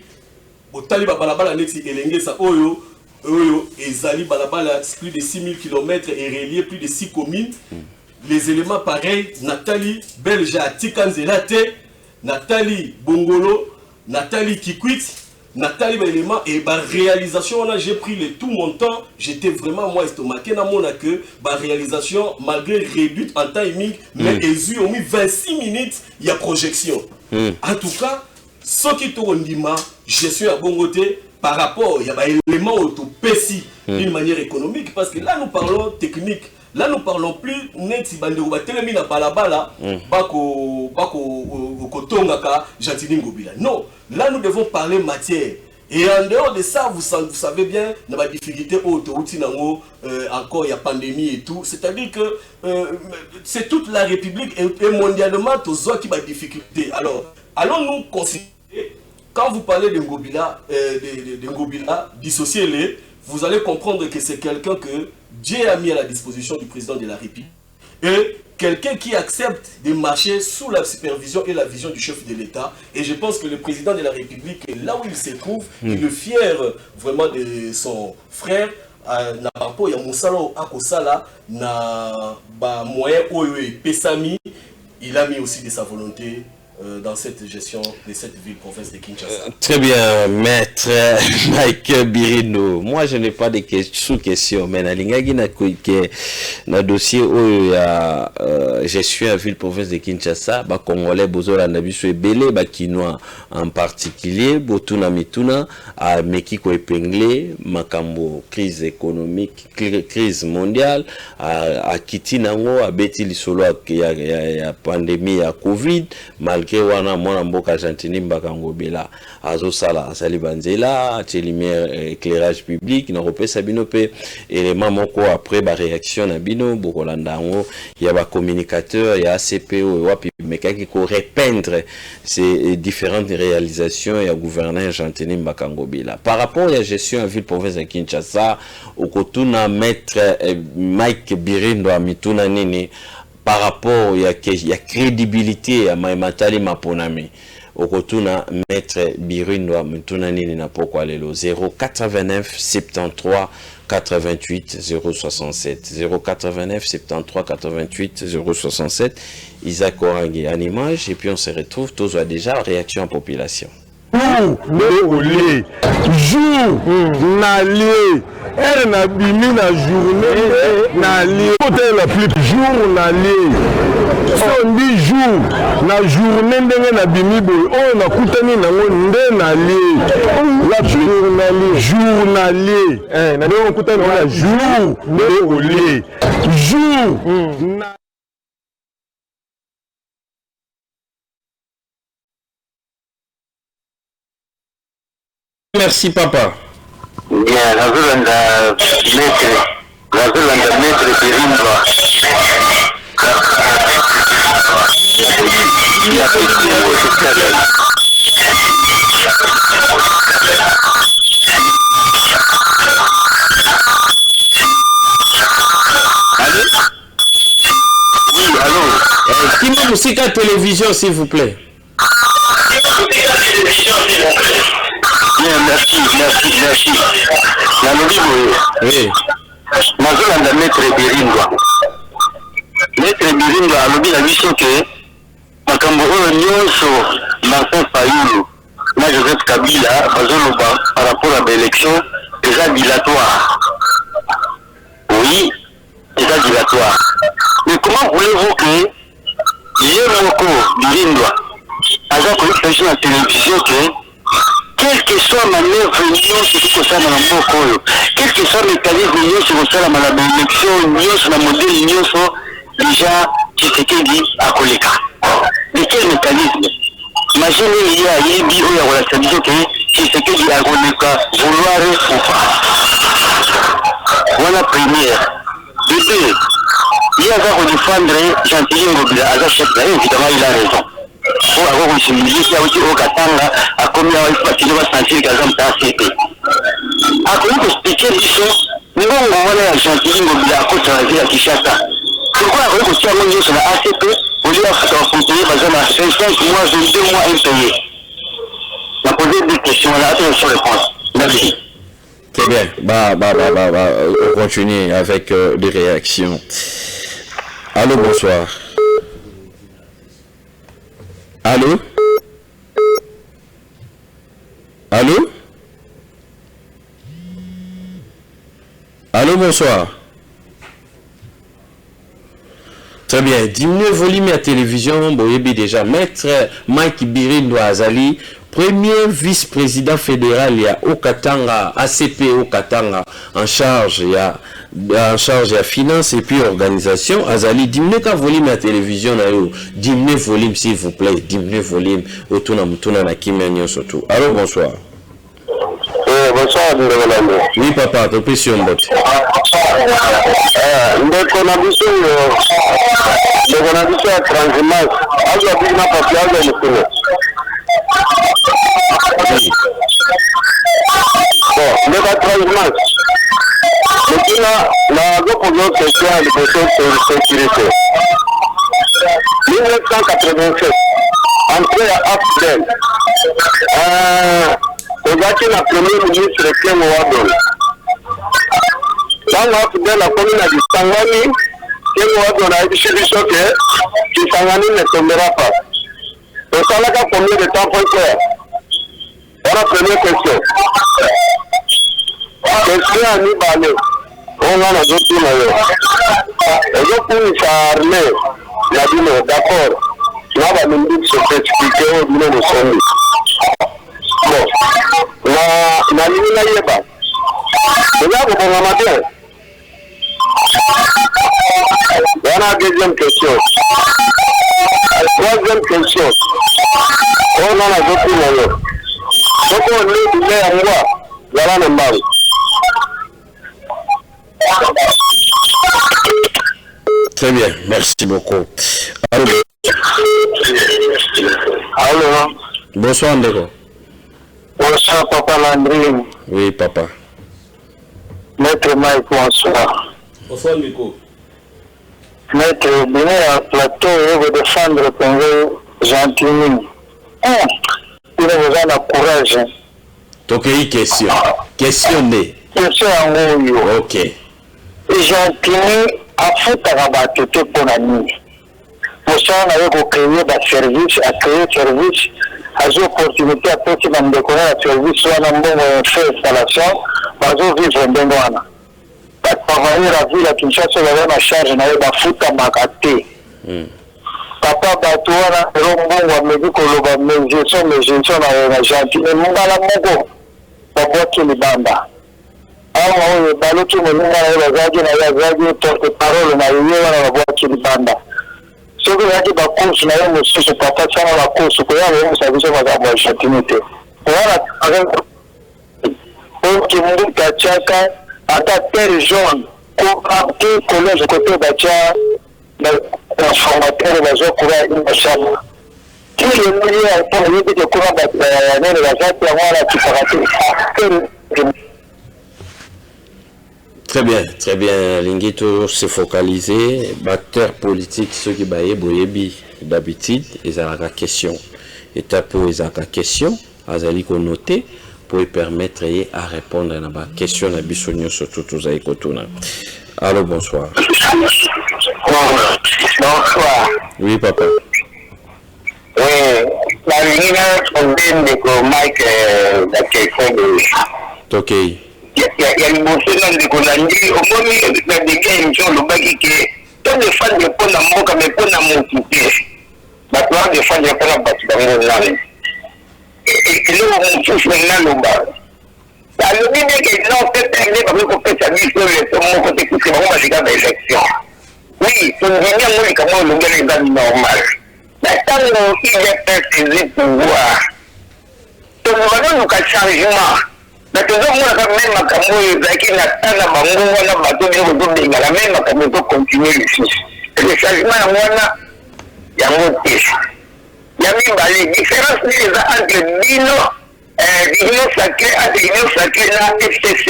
Au Taliba Balabala Neti Elenge sa Oyo, Ezali Balabala, plus de 6000 km et relié plus de 6 communes. Les éléments pareils, Nathalie Belja Tikanzelate, Nathalie Bongolo, Nathalie Kikwit, Nathalie élément et par réalisation, j'ai pris le tout mon temps, j'étais vraiment moi estomaqué dans mon accueil, par réalisation, malgré réduite en timing, mais ils ont mis 26 minutes, il y a projection. En tout cas, ce qui tourne je suis à bon côté par rapport, il y a un élément autopécie d'une manière économique, parce que là nous parlons technique, là nous parlons plus net si bande ou télémina balabala, bako kotongaka Jantini Ngobila. Non, là nous devons parler matière. Et en dehors de ça, vous savez bien, il y a des difficultés autoroutes, encore il y a pandémie et tout. C'est-à-dire que c'est toute la République et mondialement, tout ça qui a des difficultés. Alors, allons-nous considérer, quand vous parlez de Ngobila, dissociez-les, vous allez comprendre que c'est quelqu'un que Dieu a mis à la disposition du président de la République. Et quelqu'un qui accepte de marcher sous la supervision et la vision du chef de l'État. Et je pense que le président de la République, là où il se trouve, il est fier vraiment de son frère. Na rapport ya Moussala Akosala, na moyen Pesami, il a mis aussi de sa volonté dans cette gestion de cette ville-province de Kinshasa. Très bien, maître Mike Birino. Moi, je n'ai pas de sous-questions, mais na dossier où il y a gestion à ville-province de Kinshasa, ba Congolais, Bozola, Nabiso et Belé, ba Kinois en particulier, Botuna Mituna, à Mekiko épinglé, Makambo, crise économique, crise mondiale, à Kitinango, à Betty Lisolo, il y a pandémie, à Covid, malgré wana mwana mboka Argentine Mbakangobila azo sala asali banzela te lumière éclairage public na repesa bino pe élément moko après ba réaction na bino bokolanda ngo ya ba communicateur ya ACPO wapi mekaki ko répandre ces différentes réalisations ya gouverneur Argentine Mbakangobila par rapport à la gestion en ville province de Kinshasa okotuna maître Mike Birindo amituna nini par rapport à la crédibilité à Matali Maponami okotuna maître Birindo amituna nini na pokwa lelo 089 73 88 067 089 73 88 067 Isaac Orangi en image et puis on se retrouve tous déjà réaction en population. Jour n'allié elle n'a bimi na journée n'allié côté la plus jour n'allié on dit jour na journée ndenge na bimi boy on na kutani na nde n'allié la journalier na ndenge on kutani na jour n'olé jour Merci papa. Bien, la maître Birindo. Oui, allô. Qui m'a musique à télévision s'il vous plaît. Bien, merci. Oui. Mazolanda maître Birindo. Maître Birindo alobi na biso ke makambo oyo nyonso Martin Fayulu na Joseph Kabila bazoloba par rapport à l'élection déjà dilatoire. Oui, déjà dilatoire. Mais comment voulez-vous que Yemoko Birindo aza koyebisa na télévision que quel que soit manœuvre nyonso ekosala na mboka oyo, quel que soit mécanisme nyonso ekosala na élection nyonso na modèle nyonso déjà Tshisekedi akoleka. De quel mécanisme? Imagine il y a yebi oyo akolakisa biso ke Tshisekedi akoleka vouloir ou pas. Voilà première. De deux, il y a à défendre Gentil Ngobila à chef là, évidemment il a raison. Pour avoir une similitude aussi au Katanga, à combien il faut qu'il va sentir qu'à Zamta ACP. À comment expliquer ça? Nous on va aller à Gentil Ngobila à côté de la ville à Kinshasa. Pourquoi on va aussi amener sur la ACP au lieu de faire payer par exemple à 5 mois, 22 mois impayés? On va poser des questions là, attention réponse. Merci. Très bien. On continue avec les réactions. Allô, bonsoir. Allô? Allô? Allô, bonsoir. Très bien. Diminuez le volume à la télévision. Boyebi déjà. Maître Mike Birindo Azali, premier vice-président fédéral, il y a Okatanga, ACP Okatanga, en charge, il y a finance et puis organisation. Azali, diminuez le volume à la télévision. Diminuez le volume, s'il vous plaît. Diminuez le volume. surtout. Allô, bonsoir. Bonsoir, oui, papa, tu peux sur un bot. entré à Afdel. Ozaki na premier ministre Ken Wadon. Dans Afdel la commune a dit Sangani, Ken Wadon a dit chez Bisoke, qui Sangani ne tombera pas. ça là combien de temps pour faire? Voilà la première question. Question à Nibale. On a la d'autres les autres ça armé. La dit d'accord. Là va nous dire se fait expliquer au niveau de son. Bon. La ligne là y est pas. Là vous pouvez matin. Voilà la deuxième question. La troisième question. On a la d'autres donc on est bien à moi. Voilà le mal. Très bien, merci beaucoup. Allô. Allô. Bonsoir Ndeko. Bonsoir Papa Landry. Oui papa. Maître Mike, bonsoir. Bonsoir Ndeko. Maître, venez à plateau et vous défendre Congo gentiment. Il vous a le courage. Donc il y a une question. Questionner. Question en haut. Ok. Gentiment, à foutre à rabattre pour la nuit. Pour ça, on avait créé des services, à créer des services, à des opportunités à petit dans le service, soit dans le fait installation, à vivre dans le travailler la ville à Kinshasa, la charge, on avait foutre à Makate. Papa Batouana, Rombo, Médico, mes gestions, à Gentiment, Mungala Mogo, Papa Kilibanda. Alors, Baluki, Mungala, porte-parole, na Kilibanda. Ce que j'ai dit, la course, na je ne pas faire la course, que ça vous a la gentilité. Voilà, pour qui nous dit à ta terre jaune, qui collège côté Batia, le transformateur de la zone courant une chambre. Qui est le milieu pour lui de courant de la zone pour avoir la séparation. Très bien. Lingito s'est focalisé. Acteurs politiques, ceux qui baillent, boyebi, d'habitude, ils ont la question. Étape où ils ont la question, ils ont noté pour y permettre à répondre à la question de Bissonio surtout tous les côtés. Allô, bonsoir. Bonsoir. Oui, papa. Oui, la ligne problème de Mike la question de. Ok. Il y a une bonne de Kolandi, au premier de l'émission, le bac qui est. Tant de fans de Pona Moka, mais Pona Montité. Maintenant, des fans de Pona Batibang. Et là, on touche maintenant le bas. La ligne est non, peut-être parce qu'on fait sa vie sur le côté qui est vraiment dans l'élection. Oui, on vient à moi comment le gars est normal. Maintenant, il y a perdu pouvoir. Donc, on va nous faire changement. Maintenant, on a même un cameau qui n'a pas la bango, on a battu le dos de la même cameau pour continuer ici. Le changement, il y a un autre. Il y a les différences entre Dino sacré et Dino sacré la FCC.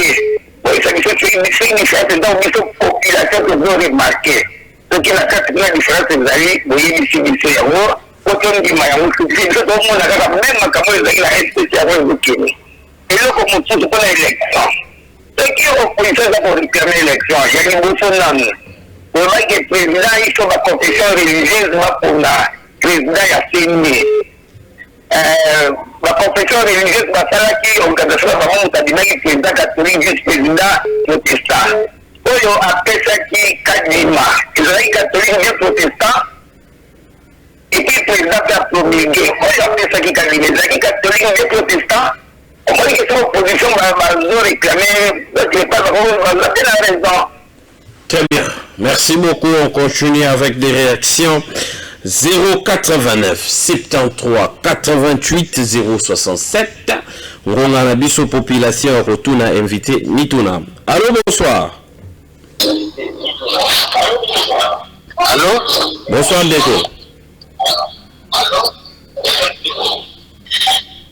Oui, ça c'est une différence dans la population que vous remarquez. Donc, il y a la différence des alliés, vous voyez ici, ici, quand on dit, tout le monde a même cameau la FCC avant de Kenya. Et là, comme on dit, pour l'élection. Ceux qui ont opposition pour réclamer l'élection, il y a une bonne pour que le président, il faut la confession religieuse pour la président a signé. La confession religieuse, qui organisation vraiment cabinet du président catholique, vice-président protestant. Oyo appelle ça qui Kadima. Ils ont catholique, vice protestant. Et puis le président a promulgué. Oyo appelle ça qui Kadima. Ils ont catholique, vice protestant. On voit que cette opposition va réclamer, la raison. Très bien. Merci beaucoup. On continue avec des réactions. 089 73 88 067. On a la biso population retourne à inviter Nituna. Allô, bonsoir. Allô? Bonsoir, Ndeko.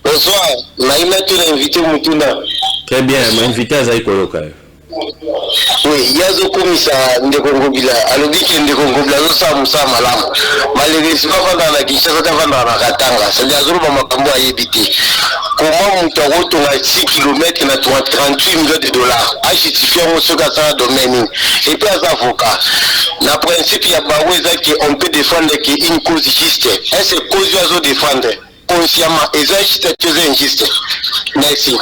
Bonsoir, Naïma, tu l'as invité Mutuna. Très bien, m'invité à Zaïkoloka. Oui, Yazo Komisa Ndekongobila, Alobiki Ndekongobila, Zosa Moussa Malam. Malheureusement, pendant la Kinshasa, pendant la Katanga, c'est-à-dire que Makambo a évité. Comment Moutaroto a 6 km na 38 millions de dollars, a justifié ce qu'a ça domaine. Et puis à avocat. Le principe, il y a qu'on peut défendre une cause juste. Et c'est cause à défendre consciemment. Et ça, c'est injuste. Merci.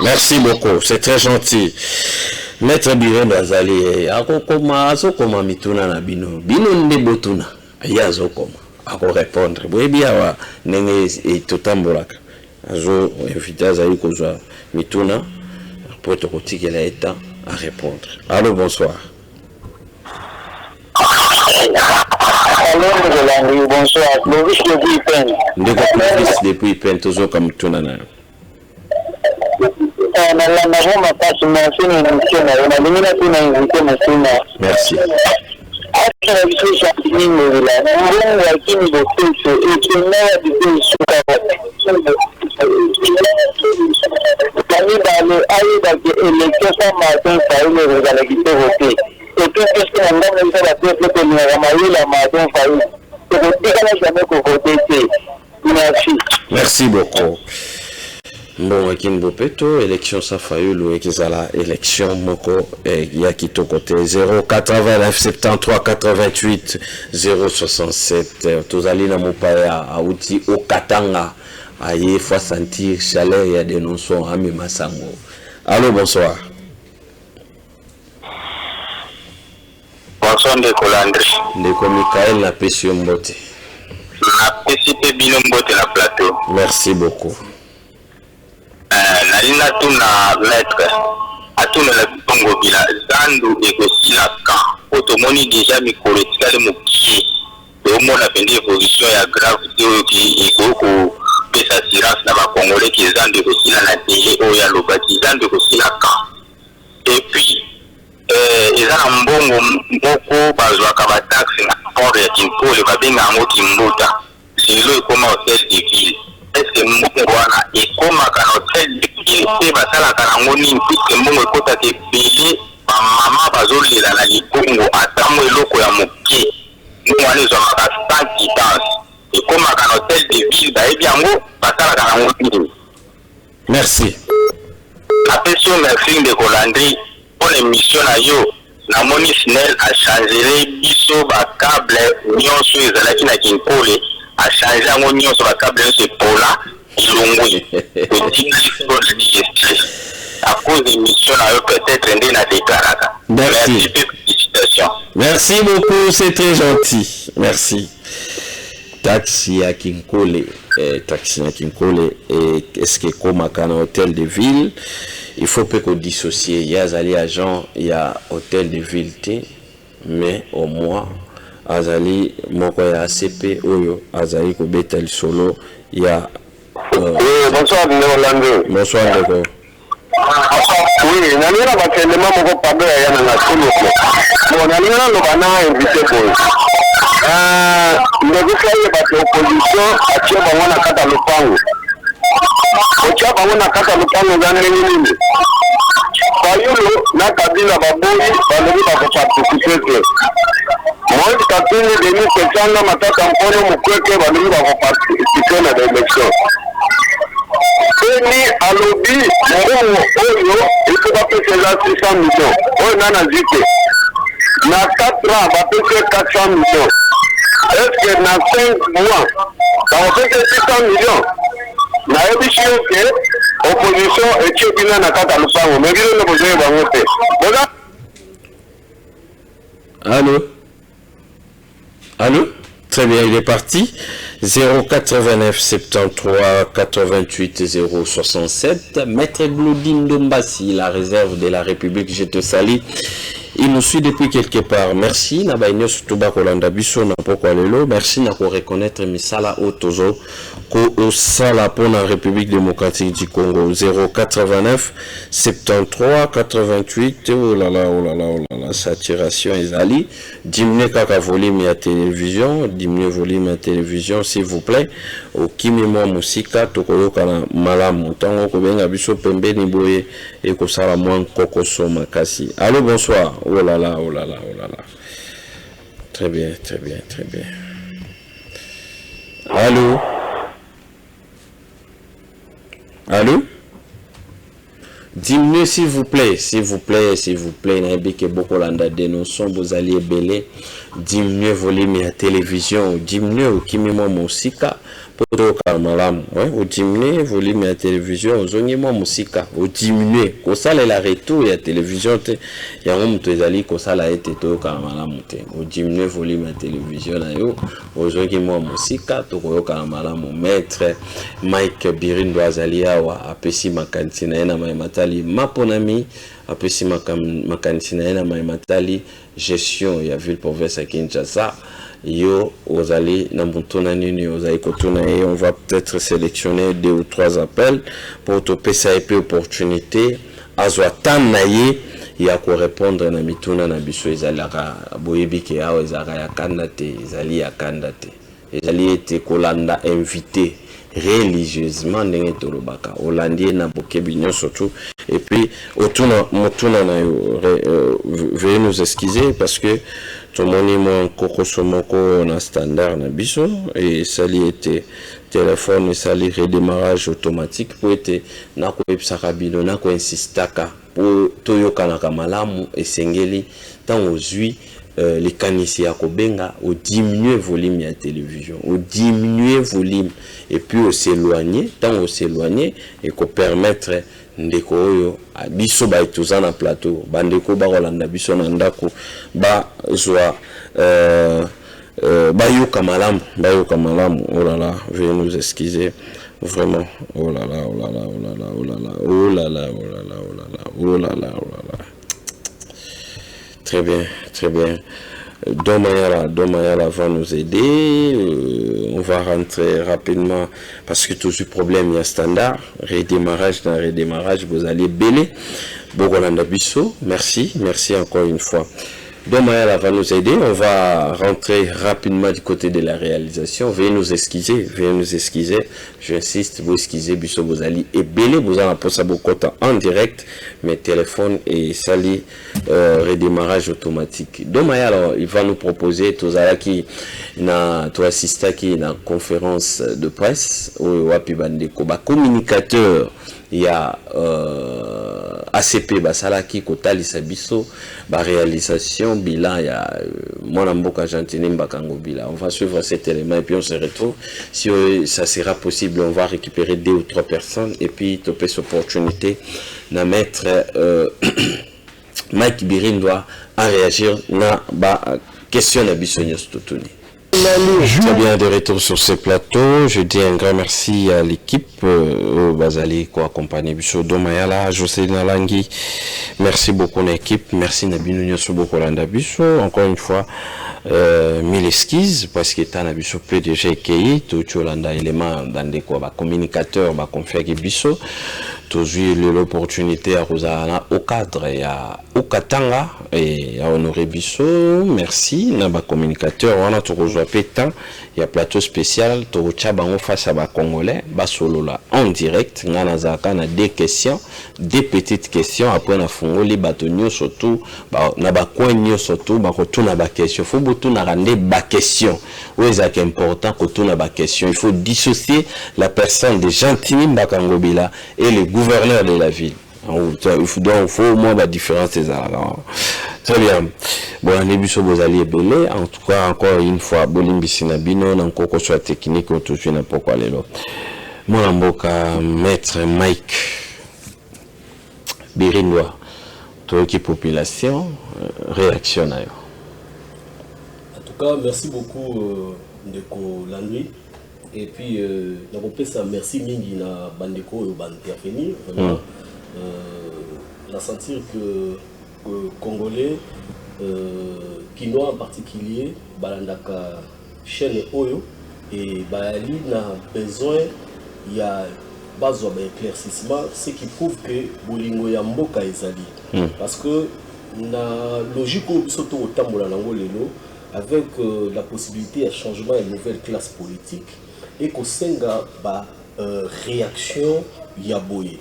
Merci beaucoup, c'est très gentil. Maître Biren Azali, akokoma mituna na bino. Bino nde botuna. Yazo koma. Ako répondre. Boyebi awa nenge totambolaka. Azo invité Azali kozwa mituna. Pour te retirer l'état à répondre. Allô, bonsoir. Allô, bonsoir. Lovis depuis Pen. Depuis Pen, toujours comme tout nana. Merci. Merci beaucoup. Bon, Akin Bopeto, élection Safayulu et Kizala, élection Moko, Yakito côté 089 73 88 067. Tozali na mopaya a outi au Katanga. Aïe, faut sentir chaleur et dénonçons à Masango. Allô, bonsoir. Bonsoir, Ndeko Landry. Ndeko Mikael na Pesio Mbote. Na Pesite Bino Mbote na plateau. Merci beaucoup. Nalina tuna maître atuna la bongo bila zandu ekosila ka otomoni déjà mikolo tikale mokie omona pende évolution ya grave qui ekoko pesa assurance na ba congolais qui zandu ekosila na télé oya lobaki zandu ekosila ka et puis eza na mbongo moko bazwaka ba taxe na port ya Kimpole babenga yango Kimbuta lelo ekoma hôtel de ville. Est-ce que mbongo wana ekomaka na hôtel de ville te basalaka nango nini puisque mbongo ekotaka ebele bamama bazolela na libongo ata mo eloko ya moke mbongo wana ezwamaka 100 quittance ekomaka na hôtel de ville bayebi yango basalaka nango nini. Merci. Apesi yo merci Ndeko Landry mpona émission na yo namoni SNEL achangere biso bakable nyonso ezalaki na Kinkole a changé yango nyonso bakable nyonso epola ilongwe à cause de mission na yo peut-être nde na déclaraka. Merci. Félicitations. Merci beaucoup, c'est très gentil. Merci. Taxi à Kinkole, est-ce que comme à un hôtel de ville, il faut pas qu'on dissocie. Il y a des agents, il y a hôtel de ville, mais au moins, Azali, moko ya ACP, Oyo, Azali, Kobetel Solo, il y a. Bonsoir, Néolando. Bonsoir, d'accord. Oui, Namira va faire le même mot pour parler à Yana Solo. Bon, Namira ne va pas inviter pour. Négocier avec l'opposition, à Tchèque, on a kata le pango. Au Tchèque, on a kata le pango dans les lignes. Fayulu, na kabila baboyi, balobi bakoparticiper. Moi, Katini, Denis Kechanga, Matata Mpono, Mukweke, balobi bakoparticiper na l'élection. Eni alobi, mbongo oyo, iko bapese za 600 millions. Oyo nana zite. Na 4 ans, bapese 400 millions. Est-ce que dans 5 mois, ça va faire 600 millions? Na ebishi yoke, opposition Ethiopia na kata lupango. Mais il ne besoin de voter. Voilà. Allô? Allô? Très bien, il est parti. 089 73 88 067. Maître Bloudine Dombassi, la réserve de la République, je te salue. Il nous suit depuis quelque part. Merci. Nabaïnyo Sutuba Kolanda Biso na poko lelo. Merci na ko reconnaître misala otozo ko sala pour la République démocratique du Congo. 089 73 88. Oh là là, oh là là, oh là là. Saturation ezali. Diminuez kaka volume à télévision. Diminuez volume à télévision, s'il vous plaît. Au kimimo musika tokoyo kana malamu. Tango ko benga biso pembeni boye et ko sala moins kokoso makasi. Allô, bonsoir. Oh là là, oh là là, oh là là. Très bien, très bien, très bien. Allô? Allô? Diminuez s'il vous plaît, s'il vous plaît, s'il vous plaît. N'ayez que beaucoup l'anda dénonçons, vous alliez belé. diminuer volume ya télévision, diminuer okimimo musika pour kamalamu, ouais, diminuer volume ya télévision, ozongimo musika, diminuer ko sala la retour ya télévision te ya mtu ezali ko sala ete to kamalamu te, diminuer volume ya télévision na yo, ozongimo musika to ko kamalamu. Maître Mike Birindo azali awa apesi makanisi na ena matali maponami apesi makanisi na ena matali gestion ya ville province ya Kinshasa. Yo ozali na mutuna nini ozali kotuna et on va peut-être sélectionner 2 ou 3 appels pour te pesa et opportunité azwa tan na ye ya ko répondre na mituna na biso ezalaka boyebi ke awa ezalaka ya kanda te ezali ya kanda te ezali ete kolanda invité religieusement ndenge tolobaka olandie na bokebi nyonso tout et puis mutuna na yo veuillez nous excuser parce que tomoni mon koko somoko na standard na biso et sali était téléphone sali redémarrage automatique pour être na ko epsaka bino na ko insistaka pour toyokana kamalamu esengeli tant ozui les kanisi ya kobenga au diminuer volume ya télévision au diminuer volume et puis au s'éloigner tant au s'éloigner et ko permettre ndeko oyo biso ba ituza na plateau bandeko ba kolanda biso na ndako ba zwa ba yoka malamu oh là là veuillez nous excuser vraiment oh là là oh là là oh là là oh là là oh là là oh là là oh là là oh là là oh là là. Très bien, très bien. Domayala va nous aider. On va rentrer rapidement parce que tout ce problème il y a standard. Redémarrage, vous allez belé. Bogolanda Bisso, merci encore une fois. Domayala va nous aider. On va rentrer rapidement du côté de la réalisation. Veuillez nous excuser. J'insiste, vous excusez Bisso, vous allez et belé. Vous allez poser beaucoup en direct. Mes téléphones et sali redémarrage automatique. Domayala, il va nous proposer Tozalaki na to assista qui na conférence de presse au wapi bandeko ba communicateur il y a ACP basalaki kotalisa biso ba réalisation bilan ya mwana mboka Gentini Mbakango Bila. On va suivre cet élément et puis on se retrouve si ça sera possible. On va récupérer 2 ou 3 personnes et puis toper cette opportunité na maître Mike Birindo à réagir na ba question na biso nyostotuni. Très bien, de retour sur ce plateau. Je dis un grand merci à l'équipe Bazali qui accompagne Bisso Domayala, José Nalangi. Merci beaucoup l'équipe. Merci Nabino Nyoso Bokolanda Bisso. Encore une fois, 1000 excuses parce que t'as Nabiso PDG Kei, tout Cholanda élément dans des quoi, communicateur, confère Bisso. Toujours l'opportunité à Rosana au cadre et à Okatanga et à Honoré Bisso. Merci. Naba communicateur, on a tout rejoint pétant. Il y a plateau spécial. Tout Chabango face à ba Congolais. Ba solo là en direct. Nanazaka na des questions, des petites questions. Après na fongo les bâtonneux surtout. Na ba coin surtout. Ba retourne à ba question. Faut beaucoup na rendre ba question. Oui, c'est important que tout na ba question. Il faut dissocier la personne de Gentini Mbakango Bila et le gouverneur de la ville. Il faut au moins la différence des arts. Très bien. Bon, Nebuso Bozali est belé. En tout cas, encore une fois, Bolimbi Sinabino, dans Koko soit technique, on touche n'a pas quoi les lots. Mon amboka, maître Mike Birindo, toute la population, réaction à eux. En tout cas, merci beaucoup de Landry. Et puis, merci Mingi na Bandeko et intervenir. Vraiment, on a senti que Congolais, Kinois en particulier, Balandaka chaîne Oyo, et Bali n'a besoin, il y a besoin d'éclaircissement, ce qui prouve que Bolingo Yamboka Ezali. Parce que la logique où surtout au Tambola Nangolelo, avec la possibilité de changement et de nouvelle classe politique, et qu'au Senga, réaction Yaboye.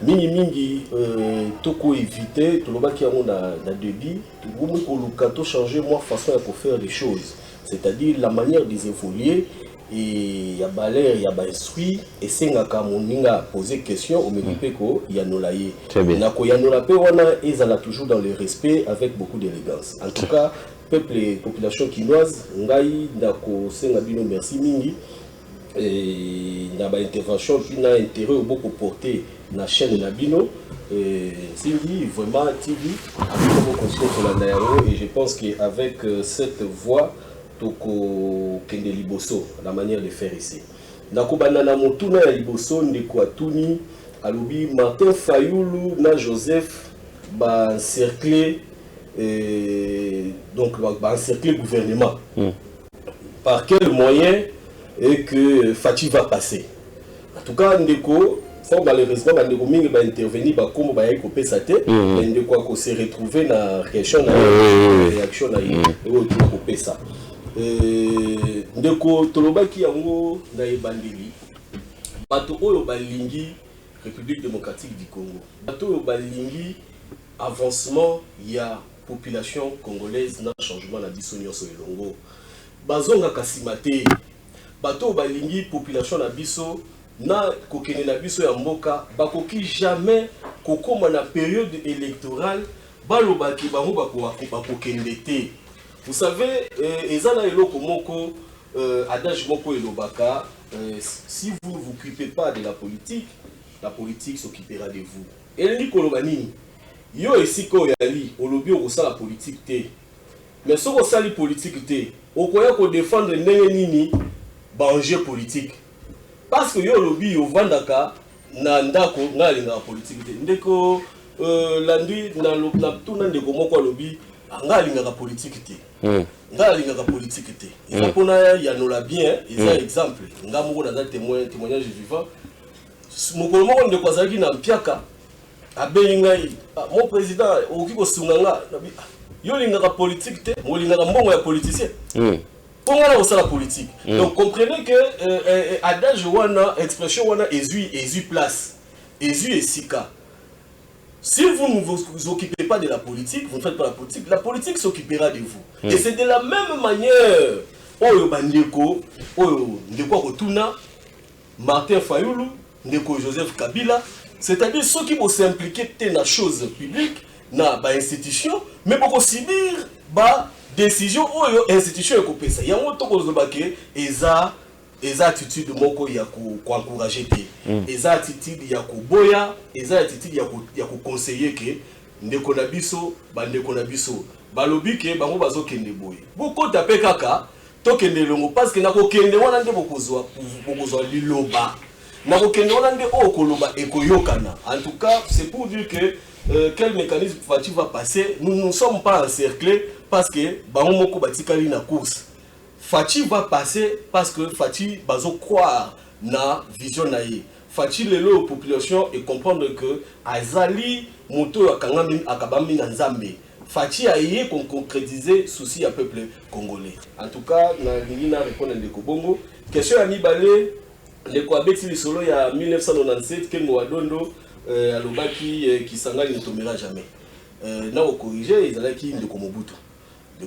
Mingi toko éviter tout le monde qui a un débit tout changer moi façon pour faire les choses, c'est-à-dire la manière de évoluer et il y a balère il y a instruit et c'est ngaka moninga poser question au médecin ko il y a nolaye na ko ya nolape wana ils alla toujours dans le respect avec beaucoup d'élégance. En tout cas peuple et population quinoise, ngai ndako senga bino merci mingi et na ba intervention puis na intérêt au beaucoup porté na chaîne na bino et Singi vraiment TV avec beaucoup confiance sur la et je pense qu'avec cette voix toko kende liboso la manière de faire ici ndako banana motuna ya liboso ndeko atuni alobi Martin Fayulu na Joseph ba cercler donc encercler le gouvernement. Par quel moyen est que Fachi va passer? En tout cas, Ndeko, malheureusement, Ndeko Mingi va intervenir, comme va y couper sa tête, Ndeko se retrouver dans la réaction, et couper ça. Ndeko, Toloba qui a un bandili, Bato Oyo Balingi, République démocratique du Congo. Bato Oyo Balingi, avancement, il y a population congolaise na changement na biso nyonso elongo bazonga kasimate bato balingi population na biso na kokene na biso ya mboka bakoki jamais kokoma na période électorale balobaki bango bakokende te. Vous savez ezana eloko moko adage moko elobaka si vous ne vous occupez pas de la politique s'occupera de vous. Elingi koloba nini yo esiko yali olobi okosala politique te mais soko sali politique te okoya ko défendre ndenge nini ba enjeu politique parce que yo olobi yo vandaka na ndako ngalinga politique te ndeko landi na tuna ndeko moko olobi ngalinga politique te ngalinga politique te eza pona ya nola bien eza exemple ngamuko na témoignage vivant mokolo moko ndeko azalaki na mpiaka abengai mon président okiko sunganga yo lingaka politique te mo lingaka mbongo ya politicien ponga na osala politique donc comprenez que adage wana expression wana ezu place ezu esika. Si vous ne vous occupez pas de la politique, vous ne faites pas la politique s'occupera de vous. Et c'est de la même manière oyo bandeko oyo ndeko kotuna Martin Fayulu ndeko Joseph Kabila. C'est-à-dire ceux qui vont s'impliquer dans la chose publique, dans l'institution, mais pour subir la décision ou l'institution est coupée. Il y a un autre chose qui est attitude de mon côté, qui encourager, les attitudes qui boya, les attitudes qui conseiller que ndeko na biso, bandeko na biso, balobi ke bango bazo kende boye. Beaucoup tapé kaka, to kende longo parce que nako kende wana nde bokozwa liloba. En tout cas, c'est pour dire que quel mécanisme Fachi va passer. Nous ne sommes pas encerclés parce que Bahomoko Batikali na course. Fachi va passer parce que Fachi va croire na vision naïe. Fachi lelo population et comprendre que Azali moto akangami akabami na nzambe. Fachi a yé qu'on concrétiser souci à peuple congolais. En tout cas, na lingina répondre de Kobongo. Question à Nibale. Le Kwabeti le solo il y a 1997 Kengo Wadondo alobaki Kisangani ne tombera jamais. Na au corriger ils allaient qui de Mobutu. Le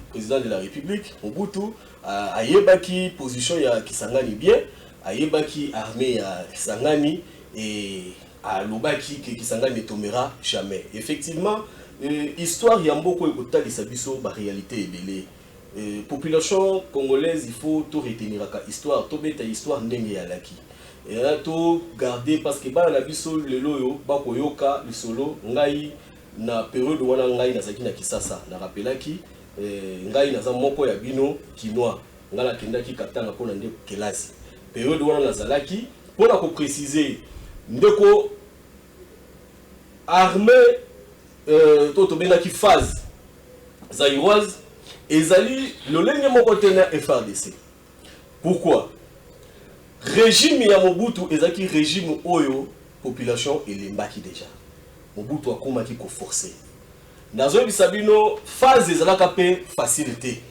président de la République Mobutu a yebaki position ya Kisangani bien, a yebaki armée ya Kisangani et alobaki que Kisangani ne tombera jamais. Effectivement, histoire ya mboko ekotali sabiso ba réalité ebele. Population congolaise, il faut tout retenir la histoire, tout bête histoire ndenge ya laki. Et là tout garder parce que ba la biso le loyo ba koyoka le solo ngai na période wana ngai na zaki na Kisasa na rappelaki ngai na za moko ya bino kinois ngala kendaki katanga pona nde kelasi. Période wana na zalaki pona ko préciser ndeko armée to benaki phase zaïroise ezali lolenge moko tena FRDC. Pourquoi? Régime ya Mobutu ezaki régime oyo population elembaki déjà. Mobutu akomaki ko forcer. Nazo bisabino phase ezalaka pe facilité.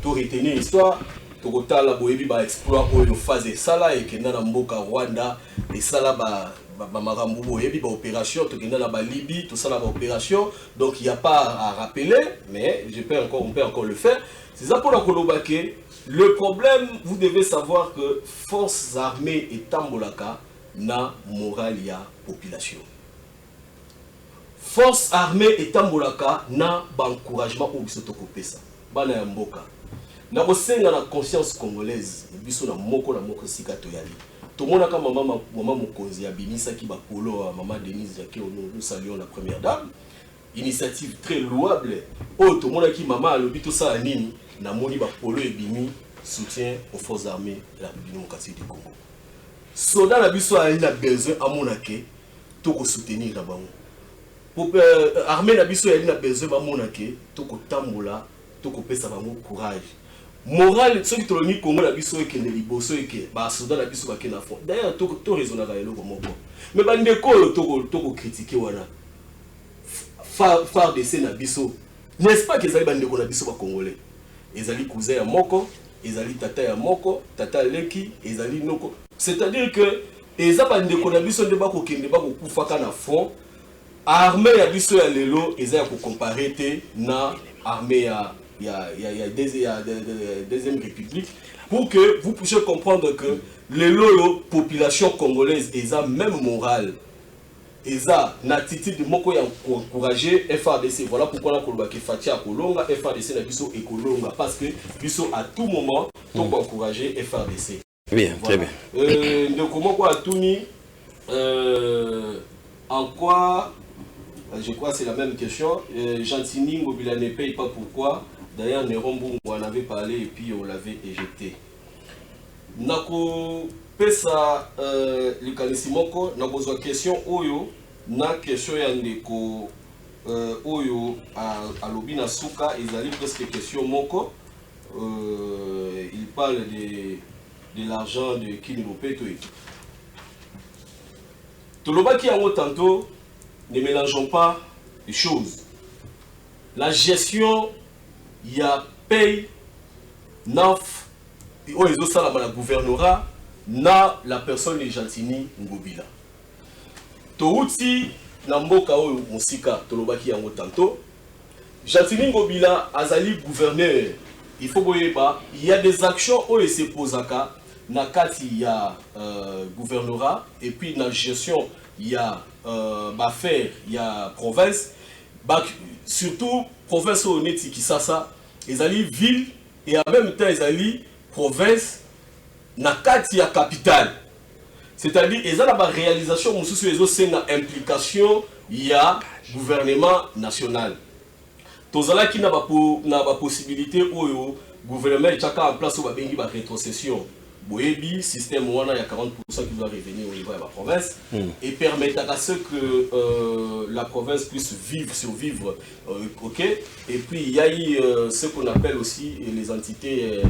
To retenir histoire, to kotala boyebi ba exploit oyo phase sala ekenda na mboka Rwanda, et sala ba makambo boyebi ba opération to kenda na ba Libye, to sala ba opération. Donc il y a pas à rappeler, mais on peut encore le faire. C'est ça pour la Kolobake. Le problème, vous devez savoir que forces armées et tambolaka na moral ya population. force armée etambolaka na encouragement au biso tokopesa bana ya mboka na kosenga na conscience congolaise biso na moko sika toyali tomonaka mama mokonzi abimisaki bapolo mama Denise Jacques nous saluons la première dame, initiative très louable. Oh tomonaki mama alobi to sa nini na moni bapolo ebimi soutien aux forces armées de la République démocratique du Congo. Soda na biso a besoin amonake to ko soutenir na bango. Pour armée na biso a besoin amonake to ko tambola to ko pesa bango courage. Moral ceux qui toloni Congo la biso eke ne liboso eke ba soda la biso ba ke na fond. D'ailleurs to raisonnable eloko moko. Mais ba ndeko to ko critiquer wana. Phare de na biso. N'est-ce pas que ezali ba ndeko na biso ba congolais. Ezali cousin ya moko, ezali tata ya moko, tata leki, ezali noko. C'est-à-dire que eza ba ndeko na biso nde ba ko kende ba ko kufaka na fond. Armée ya biso ya lelo eza ko comparer te na armée ya deuxième république pour que vous puissiez comprendre que les population congolaise eza même morale eza na attitude moko ya encourager FARDC. Voilà pourquoi la kolba ke fatia kolonga FARDC na biso ekolonga parce que biso à tout moment to encourager FARDC. Bien, voilà. Très bien. Donc comment quoi Touni en quoi je crois que c'est la même question. Gentini Ngobila ne paye pas pourquoi. D'ailleurs, Nerombo, on en avait parlé et puis on l'avait éjecté. Nako pesa likanissimoko na besoin question oyo na question ya ndeko oyo a lobina suka ezali presque question moko il parle de l'argent de Kinilopeto et tout. Tolobaki yango tantôt, ne mélangeons pas les choses. La gestion il y a paye neuf oh ils ont ça la gouvernorat na la personne de Gentini Ngobila touti na mboka oyo musika tolobaki yango tantôt Gentini Ngobila azali gouverneur il faut boyeba il y a des actions oyo se posaka na kati ya gouvernorat et puis na gestion il y a affaire il y a province surtout province au Neti Kisasa, ils allaient ville et en même temps ils allaient province na kati ya capitale. C'est-à-dire ils ont la réalisation mususu ils ont une implication il y a gouvernement national. Tozala qui n'a pas possibilité au gouvernement chaka en place au babengi ba rétrocession. Boyebi système wana ya 40% qui doit revenir au niveau de la province et permettre à ce que la province puisse survivre, ok. Et puis il y a eu ce qu'on appelle aussi les entités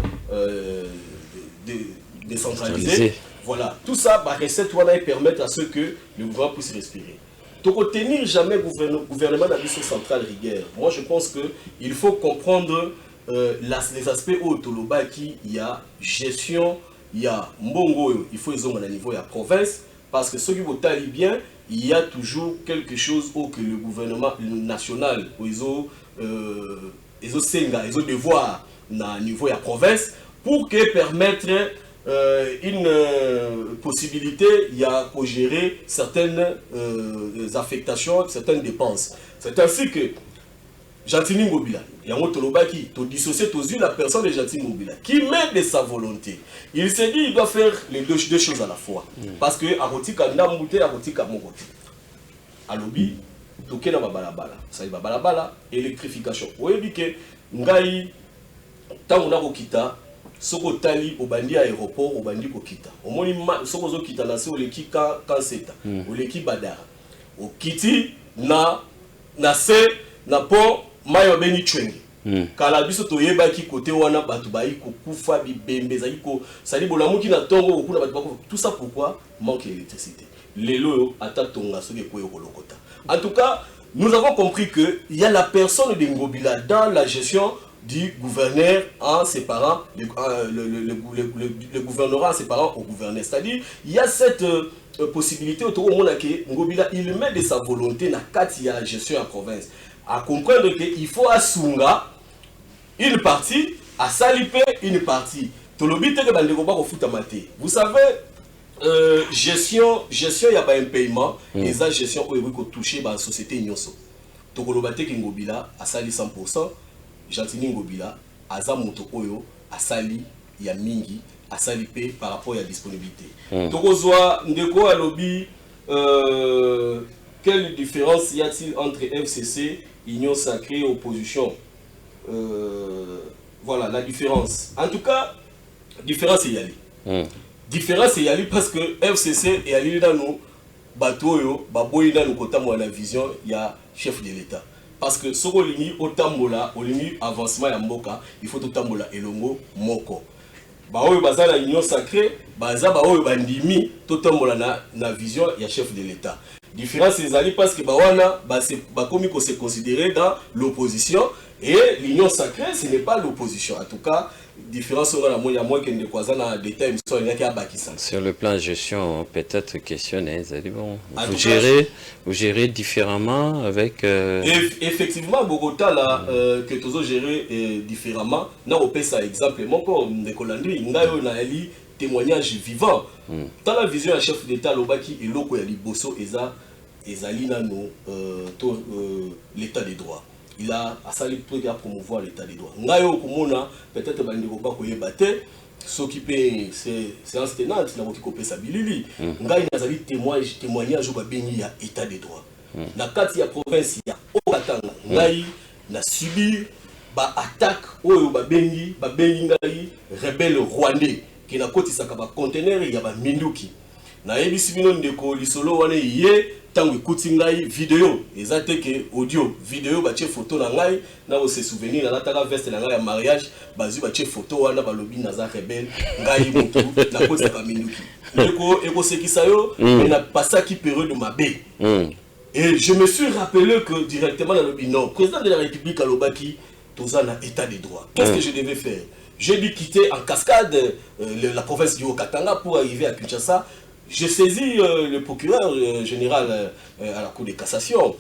décentralisées. Voilà, tout ça, bah, recette wana permettre à ce que le gouvernement puisse respirer. Donc tenir jamais gouvernement d'administration centrale rigueur. Moi je pense que il faut comprendre les aspects autoloba qui il y a gestion. Il y a Mbongo, il faut les hommes à niveau de la province, parce que ceux qui votent bien, il y a toujours quelque chose que le gouvernement national, ils ont devoir à niveau de la province, pour que permettre une possibilité, il y a pour gérer certaines affectations, certaines dépenses. C'est ainsi que Gentini Ngobila, il y a un autre qui te dissocié la personne de Gentini Ngobila, qui met de sa volonté. Il s'est dit qu'il doit faire les deux choses à la fois. Parce que Arotika Namouté, Arotika Mogote. Alobi, Toké na balabala. Ça y va balabala, électrification. Vous voyez que Ngai, tant on a Kita, Soko Tali, au bandi aéroport, au bandi Kokita. Au moins, Soko Kita, au leki Kanseta, au leki Badara. Au Kiti, na se, na pont, Mayo Beni Chwengi. Kala biso toyeba ki côté wana batu bayi ko kufa bibembe zali ko sali bolamuki na tongo ko na batu bako tout ça pourquoi manque d'électricité. Lelo ata tonga soki ko yokolokota. En tout cas, nous avons compris que il y a la personne de Ngobila dans la gestion du gouverneur en séparant le gouvernorat en séparant au gouverneur. C'est-à-dire il y a cette possibilité autour au monde que Ngobila il met de sa volonté na kati ya gestion en province. À comprendre qu'il faut à Sunga une partie, à Salipé une partie. Vous savez, gestion, il y a pas un paiement, et ça gestion où il faut toucher la société. Tokolobate ki Ngobila asali 100%, Gentini Ngobila aza moto oyo asali ya mingi, asali pe par rapport à la disponibilité. Tokozwa ndeko alobi quelle différence y a-t-il entre FCC, Union Sacrée, opposition? Voilà la différence. En tout cas, différence est yali. Différence est yali parce que FCC est yali dans nous batoyo, baboyi dans nous kota mo la vision il y a chef de l'État. Parce que ce qu'on lit au tambola, au lit avancement ya mboka, il faut au tambola elongo moko. Ba oyo baza la Union Sacrée, baza ba oyo bandimi to tambola na vision ya chef de l'État. Différence ezali parce que bawana ba komi ko se considérer dans l'opposition et l'Union Sacrée ce n'est pas l'opposition. En tout cas, différence sur la moya moi qui ne croise dans détail sur il y a bakisa. Sur le plan gestion peut-être questionner, c'est bon. Vous gérez différemment avec effectivement Bogota là que tous gérer différemment. Na opesa exemple mon corps de Colandri ngayo na ali témoignage vivant. Dans la vision du chef d'État lobaki eloko ya liboso ezali nano l'état des droits. Il a asali truc à promouvoir l'état des droits. Ngayo komona peut-être bandeko ba koyeba te s'occuper c'est un tenant na bokiko pesa bilili. Ngai nazali témoignage ba bengi ya état des droits. Na kati ya province ya Okatanga ngai na subir ba attaque oyo ba bengi ngai rebelle rwandais qui na kotisaka ba conteneur ya ba minduki. Na yebisi bino ndeko lisolo wana ye tango ekuti ngai vidéo ezate ke audio vidéo ba tie photo na ngai na o se souvenir na lataka veste na ngai ya mariage bazu ba tie photo wana balobi na za rebelle ngai mutu na kotisaka minduki. Ndeko ekosekisa yo na pasaki période de mabe. Et je me suis rappelé que directement dans le bilan, président de la République Alobaki, Toza na état des droits. Qu'est-ce que je devais faire? J'ai dû quitter en cascade la province du Haut-Katanga pour arriver à Kinshasa. J'ai saisi le procureur général à la Cour de cassation.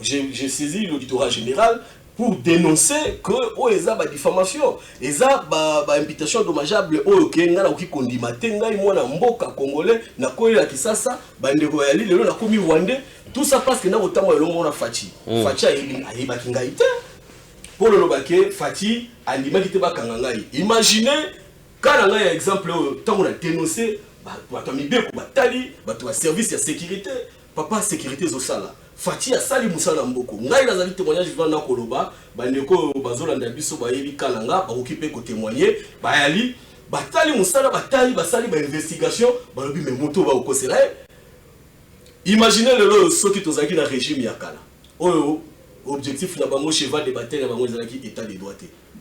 J'ai saisi l'auditorat général pour dénoncer que eza ba diffamation, eza ba imputation dommageable oyo kenga na okikondima tenga mwana mboka congolais na koyela kisasa ba ndeko ya lilo na komi rwandais. Tout ça parce que na otamo elongo na Fachi. Fachi ayiba kingaite. Pour le lobake Fachi andima kite ba kangangai. Imaginez quand on a un exemple tant on a dénoncé ba to mibeko batali ba to service ya sécurité papa sécurité zosala. Fachi asali musala mboko. Ngai nazali témoignage vivant na koloba ba ndeko bazolanda biso ba yebi kalanga ba okipe ko témoigner ba yali batali musala batali basali ba investigation ba lobi me moto ba okosela. Imaginez le ce qui tozaki na régime ya kala. Oyo objectif na bango cheval de bataille na bango ezalaki état des droits.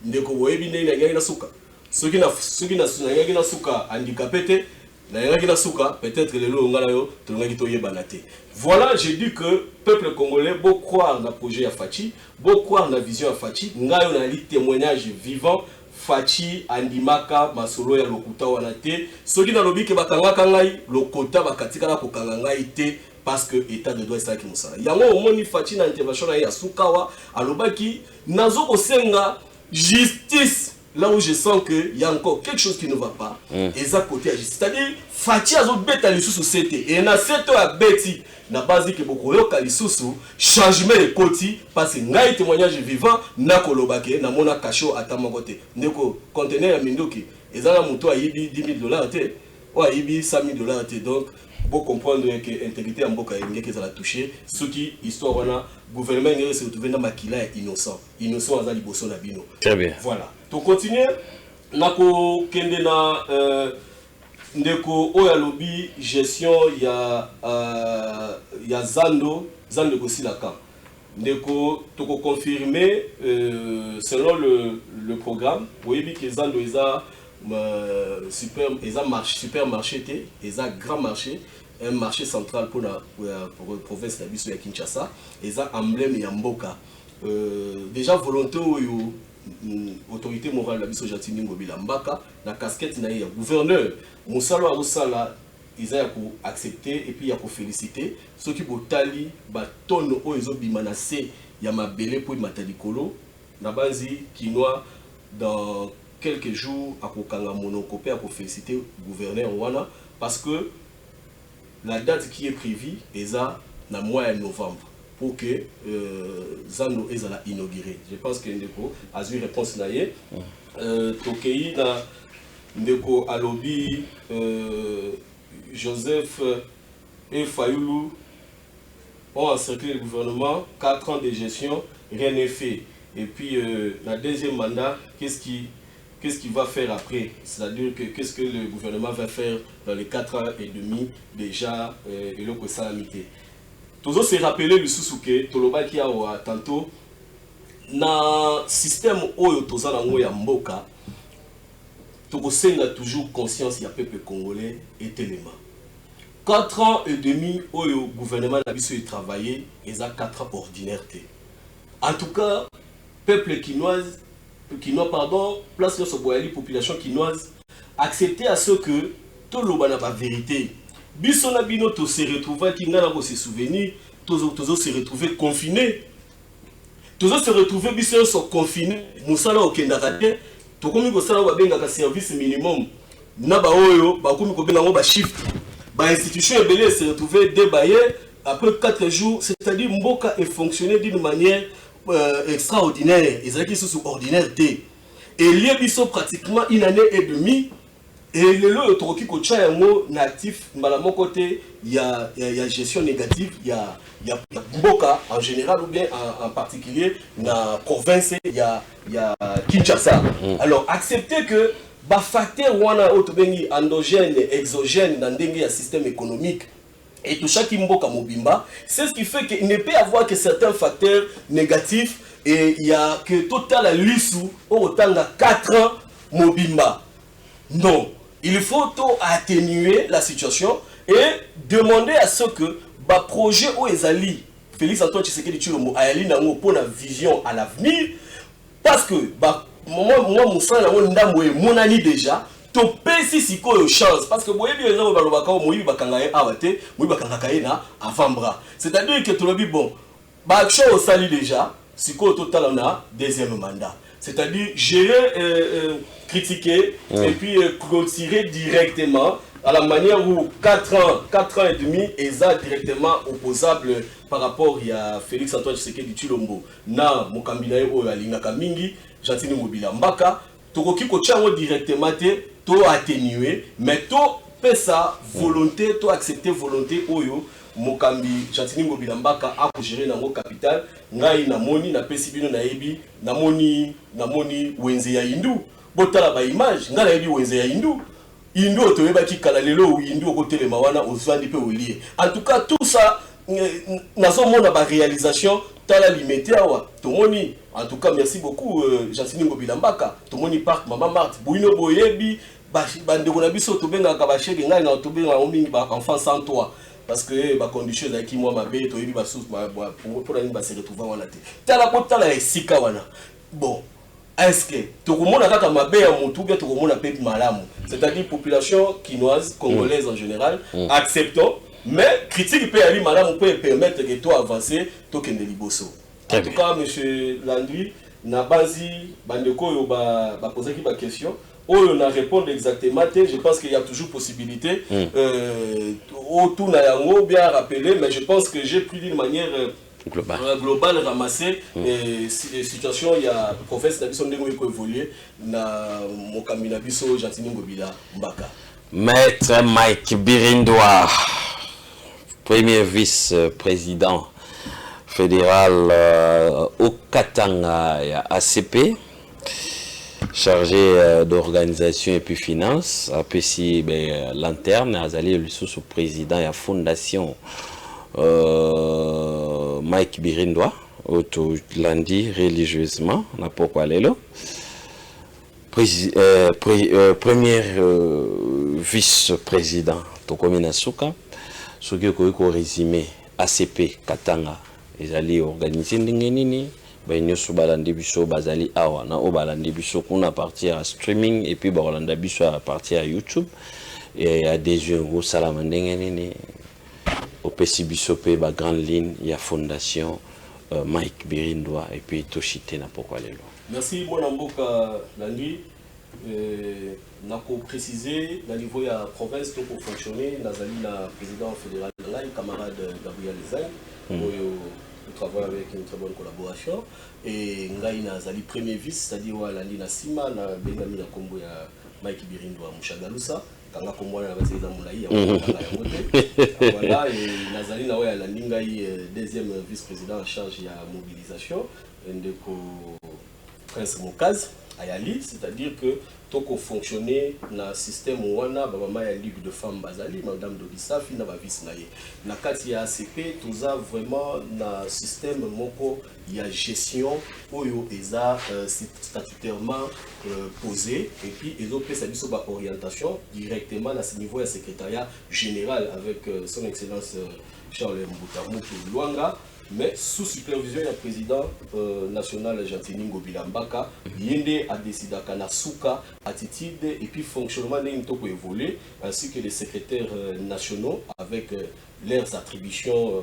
Ndeko boyebi ndenge na ngai na suka. Soki na ngai na suka handicapé te na ngai na suka peut-être le lo ngala yo tolongaki toyebana te. Voilà, j'ai dit que peuple congolais beau croire na projet ya Fachi, beau croire na vision ya Fachi, ngayo na li témoignage vivant Fachi andimaka masolo ya lokuta wana te. Soki na lobi ke bakangaka ngai lokota bakatika na kokanga ngai te. Parce que l'état de droit est ça qui nous sert. Il y a un moment où Fachi na intervention na Yasukawa alobaki nazo kosenga justice là où je sens que il y a encore quelque chose qui ne va pas. Et ça côté à justice. C'est-à-dire Fachi azo beta lisusu sete et na seto ya beti na base que boko yoka lisusu changement de koti parce que ngai témoignage vivant na kolobake na mona kasho atamoko te. Ndeko conteneur ya mindoki ezala muto ayibi $10,000 te ou ayibi $100,000 te. Donc pour comprendre que l'intégrité en Boka est la toucher, ce qui histoire on a gouvernement se retrouvé dans makila innocent à Zaliboso na bino. Très bien. Voilà. To continuer nako kende na ndeko oya lobby gestion ya Zando Kosilaka. Ndeko toko confirmer selon le programme, vous voyez que Zando eza supermarché eza grand marché, un marché central pour la province de Biso ya Kinshasa, eza emblème ya mboka. Déjà volonté oyo autorité morale la Biso Gentini Ngobila Mbaka na casquette na ya gouverneur musalo a musala ils ont accepté et puis il a félicité ceux qui botali ba tonne oyo ezo bimanase ya mabele pour matadikolo na banzi kinois dans quelques jours à Kokanga monocopé à féliciter le gouverneur Wana parce que la date qui est prévue est à mois de novembre pour que Zando ezala inauguré. Je pense que Ndeko a eu réponse naie. Tokei na Ndeko Alobi Joseph et Fayoulou ont encerclé le gouvernement, 4 ans de gestion, rien n'est fait. Et puis, la deuxième mandat, qu'est-ce qu'il va faire après? C'est-à-dire que qu'est-ce que le gouvernement va faire dans les 4 ans et demi déjà et le salamité. Toujours se rappeler le sous-souké, Toloba qui a tantôt, dans le système où il y a Mboka, Togo a toujours conscience qu'il y a peuple congolais et téléma. 4 ans et demi où le gouvernement a travaillé, et ça 4 ans ordinaires. En tout cas, peuple quinois, pardon, place de la population quinoise, accepter à ce que tout le monde n'a pas vérité. Bisona bino to se retrouver qui n'a pas se souvenir, tous se retrouver confinés. Tous se retrouver biso sont confinés, musala okendakate, to komi ko sala ba benga ka service minimum. Na ba oyo ba komi ko benga ngo ba shift. Ba institution ebele se retrouver débaillé après 4 jours, c'est-à-dire Mboka est fonctionné d'une manière extraordinaire. Ils ont dit sous ordinaire. Et il y a pratiquement une année et demie. Et le lot de Kocha est natif. Mais à mon côté, il y a gestion négative. Il y a Mboka en général ou bien en particulier dans la province. Il y a Kinshasa. Alors, accepter que les facteurs endogènes et exogènes dans le système économique et tout chaque Mboka Mobimba, c'est ce qui fait qu'il ne peut y avoir que certains facteurs négatifs et il y a que total l'issue autant de 4 ans Mobimba. Non, il faut atténuer la situation et demander à ce que le projet où Ezali, Félix Antoine Tshisekedi Tshilombo, Ayali Nango pour la vision à l'avenir, parce que moi, Moussa, mon ami déjà, to pesi siko chance parce que boyebi eza ko balobaka moyibi bakanga ye awate moyibi bakanga kaena avambra c'est-à-dire que tolobi bon ba action au sali déjà siko total na deuxième mandat c'est-à-dire gérer critiquer et puis clôturer directement à la manière où 4 ans et demi eza directement opposable par rapport à Félix Antoine Tshisekedi Tshilombo na mokambina ye oyo alingaka mingi Jantini Mobila Mbaka tokoki ko tchango directement te to atténuer mais to pesa volonté to accepter volonté oyo mokambi Jantini Mobila Mbaka a gérer nango capital ngai na moni na pesi bino na yebi na moni wenze ya Hindu botala ba image ngai na yebi wenze ya Hindu to yeba ki kala lelo Hindu ko telema wana ozwandi pe olie en tout cas tout ça nazo mona ba réalisation tala limité awa tomoni en tout cas merci beaucoup Jantini Mobila Mbaka tomoni parc Mama Marthe Bouino Boyebi bandeko na biso to benga ka ba cheke ngai na to benga omingi ba enfant sans toi parce que ba condition za ki moi mabe to yebi ba sous pour la ba se retrouver wana te tala ko tala esika wana bon est-ce que to komona kaka mabe ya mutu bien to komona pe malamu c'est-à-dire population quinoise congolaise en général acceptons mais critique peut aller madame peut permettre que toi avancer to kende liboso en tout cas monsieur Landry na bazi bandeko yo ba poser ki ba question on a répondre exactement je pense qu'il y a toujours possibilité autour na yango bien rappeler mais je pense que j'ai pris d'une manière globale ramasser et situation il y a province na biso ndenge ko évoluer na mokambi na biso Jantini Mobila Mbaka. Maître Mike Birindwa, premier vice-président fédéral au Katanga ACP, chargé d'organisation et puis finance, APC l'interne, Azali le sous-président et la fondation Mike Birindwa, auto lundi religieusement, n'a pourquoi aller là. Premier vice-président Tokomina Souka, ce qui est résumé ACP Katanga, ils allaient organiser n'ingénie, ben nous sommes balandi biso bazali awa na o balandi biso qu'on a parti à streaming et puis balanda biso à partir à YouTube et à des jeux au salam n'ingénie au PC biso pe ba grande ligne il y a fondation Mike Birindwa et puis Toshite na pourquoi les lois. Merci mon amboka Landry. N'a précisé au niveau de la province pour fonctionner, Nazali la président fédéral de camarade Gabriel Zay, nous travaillons avec une très bonne collaboration. Et Ngai Nazali premier vice, c'est-à-dire Walandi Nasima, na Bengami na Kombo ya Mike Birindo à Mouchagalusa. Kanga Kombo na Bazeli na Moulaï, voilà, et Nazali na Waya Landingai, deuxième vice-président en charge de la mobilisation, Ndeko Prince Mokaz, Ayali, c'est-à-dire que toko fonctionner dans le système wana baba ya ligue de femmes bazali madame Dobissa fina ba vice naye na kati ya ACP toza vraiment na système moko ya gestion oyo eza statutairement posé et puis ils ont pris sa biso ba orientation directement à ce niveau ya secrétariat général avec son excellence Charles Mbuta Mutu Luanga, mais sous supervision du président national Jantini Ngobila Mbaka, Yende a décidé qu'à Souka, attitude et puis fonctionnement d'un toko évolué, ainsi que les secrétaires nationaux avec leurs attributions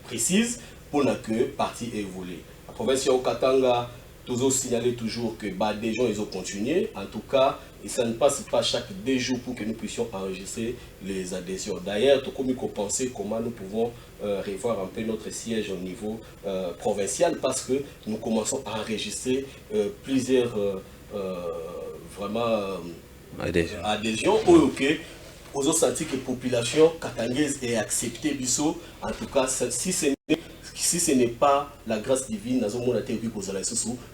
précises pour que parti évolue. La province de Katanga, toujours signaler toujours que des gens ils ont continué. En tout cas, et ça ne passe pas chaque 2 jours pour que nous puissions enregistrer les adhésions. D'ailleurs, tout comme il faut penser comment nous pouvons revoir un peu notre siège au niveau provincial parce que nous commençons à enregistrer plusieurs vraiment adhésions. Aux autres sentis que la population katangaise est acceptée, en tout cas, si ce n'est pas la grâce divine, nous avons été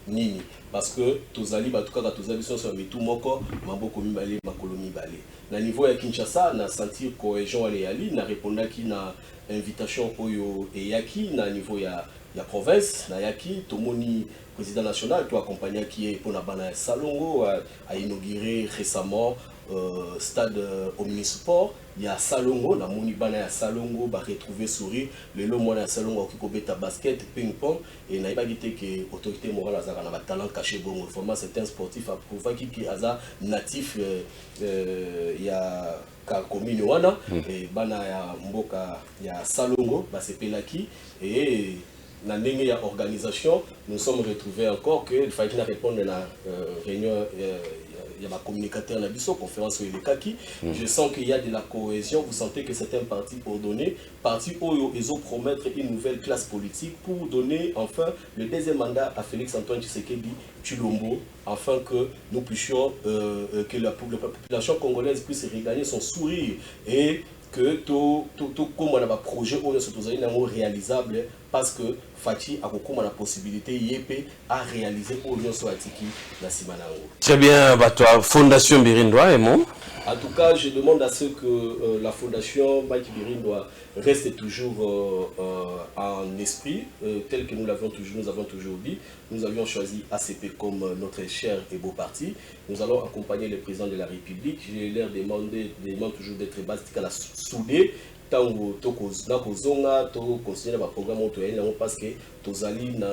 nini parce que tozali batuka tozali so mitu moko maboko mibale makolo mibale na niveau ya Kinshasa na sentir cohésion ale yali na répondaki na invitation oyo eyaki na niveau ya province na yaki tomoni président national to accompagné qui est pour na bana Salongo a inauguré récemment stade Omnisport. Il y a Salongo, la Monibana ya Salongo, va retrouver sourire. Le lot mona Salongo qui kobeta basket, ping-pong. Et n'a pas dit que l'autorité morale a un talent caché. Bon, vraiment, c'est un sportif approuvé qui est natif. Il y a commune wana et bana ya mboka ya Salongo, c'est Pelaki et dans la organisation, nous sommes retrouvés encore que il fallait répondre à la réunion. Il y a ma communicateur na biso conférence sur les kaki. Je sens qu'il y a de la cohésion. Vous sentez que c'est un parti ordonné, parti où ils ont promettre une nouvelle classe politique pour donner enfin le deuxième mandat à Félix Antoine Tshisekedi Tshilombo, afin que nous puissions que la population congolaise puisse regagner son sourire et que tout comme on a un projet réalisable parce que Fati a beaucoup la possibilité à réaliser pour l'Union Soatiki la Simanao. Très bien, toi, Fondation Birindoa et mon. En tout cas, je demande à ce que la Fondation Mike Birindoa reste toujours en esprit, tel que nous avons toujours dit. Nous avions choisi ACP comme notre cher et beau parti. Nous allons accompagner le président de la République. Je leur demande toujours d'être basique à la soudée. Tango na kozonga to considérer ba programme auto parce que tozali na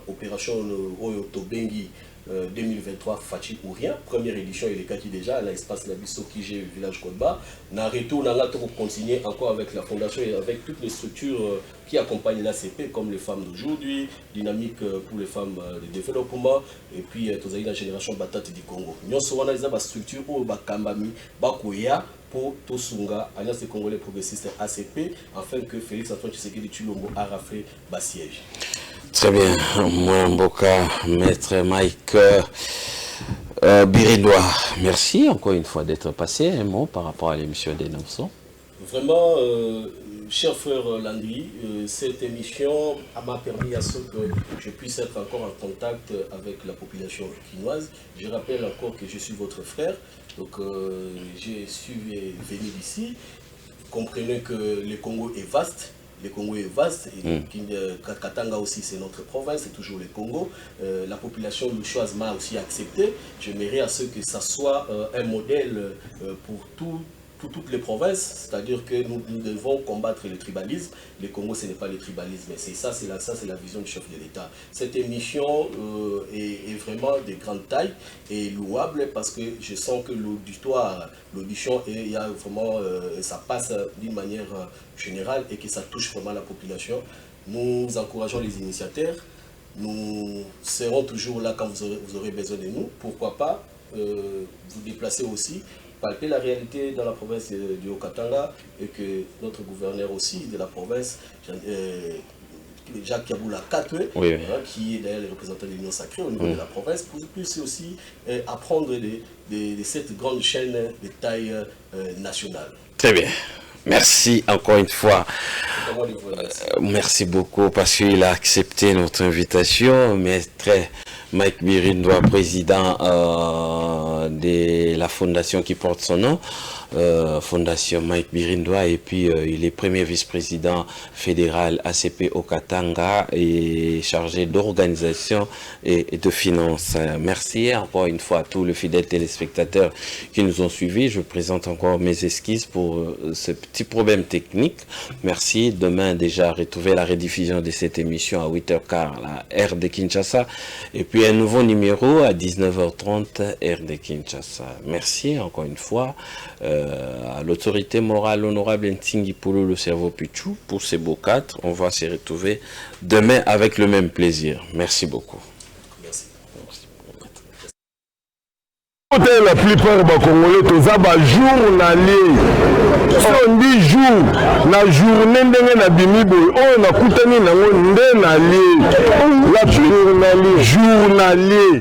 opération oyo tobengi 2023 Fati ou rien première édition il est qui déjà là espace la biso qui j'ai village Kodba na retour na là to continuer encore avec la fondation et avec toutes les structures qui accompagnent l'ACP comme les femmes d'aujourd'hui, dynamique pour les femmes de développement et puis tozali la génération Batate du Congo. Nyonso wana eza ba structure ou ba kambami ba koya pour Tosunga, Alliance des Congolais progressistes ACP, afin que Félix Antoine Tshisekedi Tshilombo a raflé bas siège. Très bien, moi Mboka, maître Mike Birindoa, merci encore une fois d'être passé un mot par rapport à l'émission des Nomsons. Vraiment, cher frère Landry, cette émission m'a permis à ce que je puisse être encore en contact avec la population quinoise. Je rappelle encore que je suis votre frère, donc je suis venu d'ici. Comprenez que le Congo est vaste. Le Congo est vaste, et Katanga aussi c'est notre province, c'est toujours le Congo. La population louchoise m'a aussi accepté. J'aimerais à ce que ça soit un modèle pour toutes les provinces, c'est-à-dire que nous devons combattre le tribalisme. Le Congo, ce n'est pas le tribalisme, c'est ça, c'est la vision du chef de l'État. Cette émission est vraiment de grande taille et louable parce que je sens que l'audition, il y a vraiment, ça passe d'une manière générale et que ça touche vraiment la population. Nous encourageons les initiateurs, nous serons toujours là quand vous aurez besoin de nous. Pourquoi pas vous déplacer aussi, palper la réalité dans la province du Haut-Katanga et que notre gouverneur aussi de la province, Jacques Kaboula Katwe, qui est d'ailleurs le représentant de l'Union Sacrée au niveau de la province, pour plus aussi apprendre de cette grande chaîne de taille nationale. Très bien. Merci encore une fois. Merci beaucoup parce qu'il a accepté notre invitation. Maître Mike Birindois, président de la fondation qui porte son nom, Fondation Mike Birindois, et puis il est premier vice-président fédéral ACP au Katanga et chargé d'organisation et de finances. Merci encore une fois à tous les fidèles téléspectateurs qui nous ont suivis. Je présente encore mes esquisses pour ce petit problème technique. Merci. Demain déjà, retrouver la rediffusion de cette émission à 8h15, la R de Kinshasa, et puis un nouveau numéro à 19h30, R de Kinshasa. Merci encore une fois à l'autorité morale honorable Ntingi Polo, le cerveau Pichou, pour ces beaux quatre. On va se retrouver demain avec le même plaisir. Merci beaucoup. La plupart des Congolais, tous les journaliers. On dit jour, la journée de Bimibo, on a coutani na journalier. La journalier.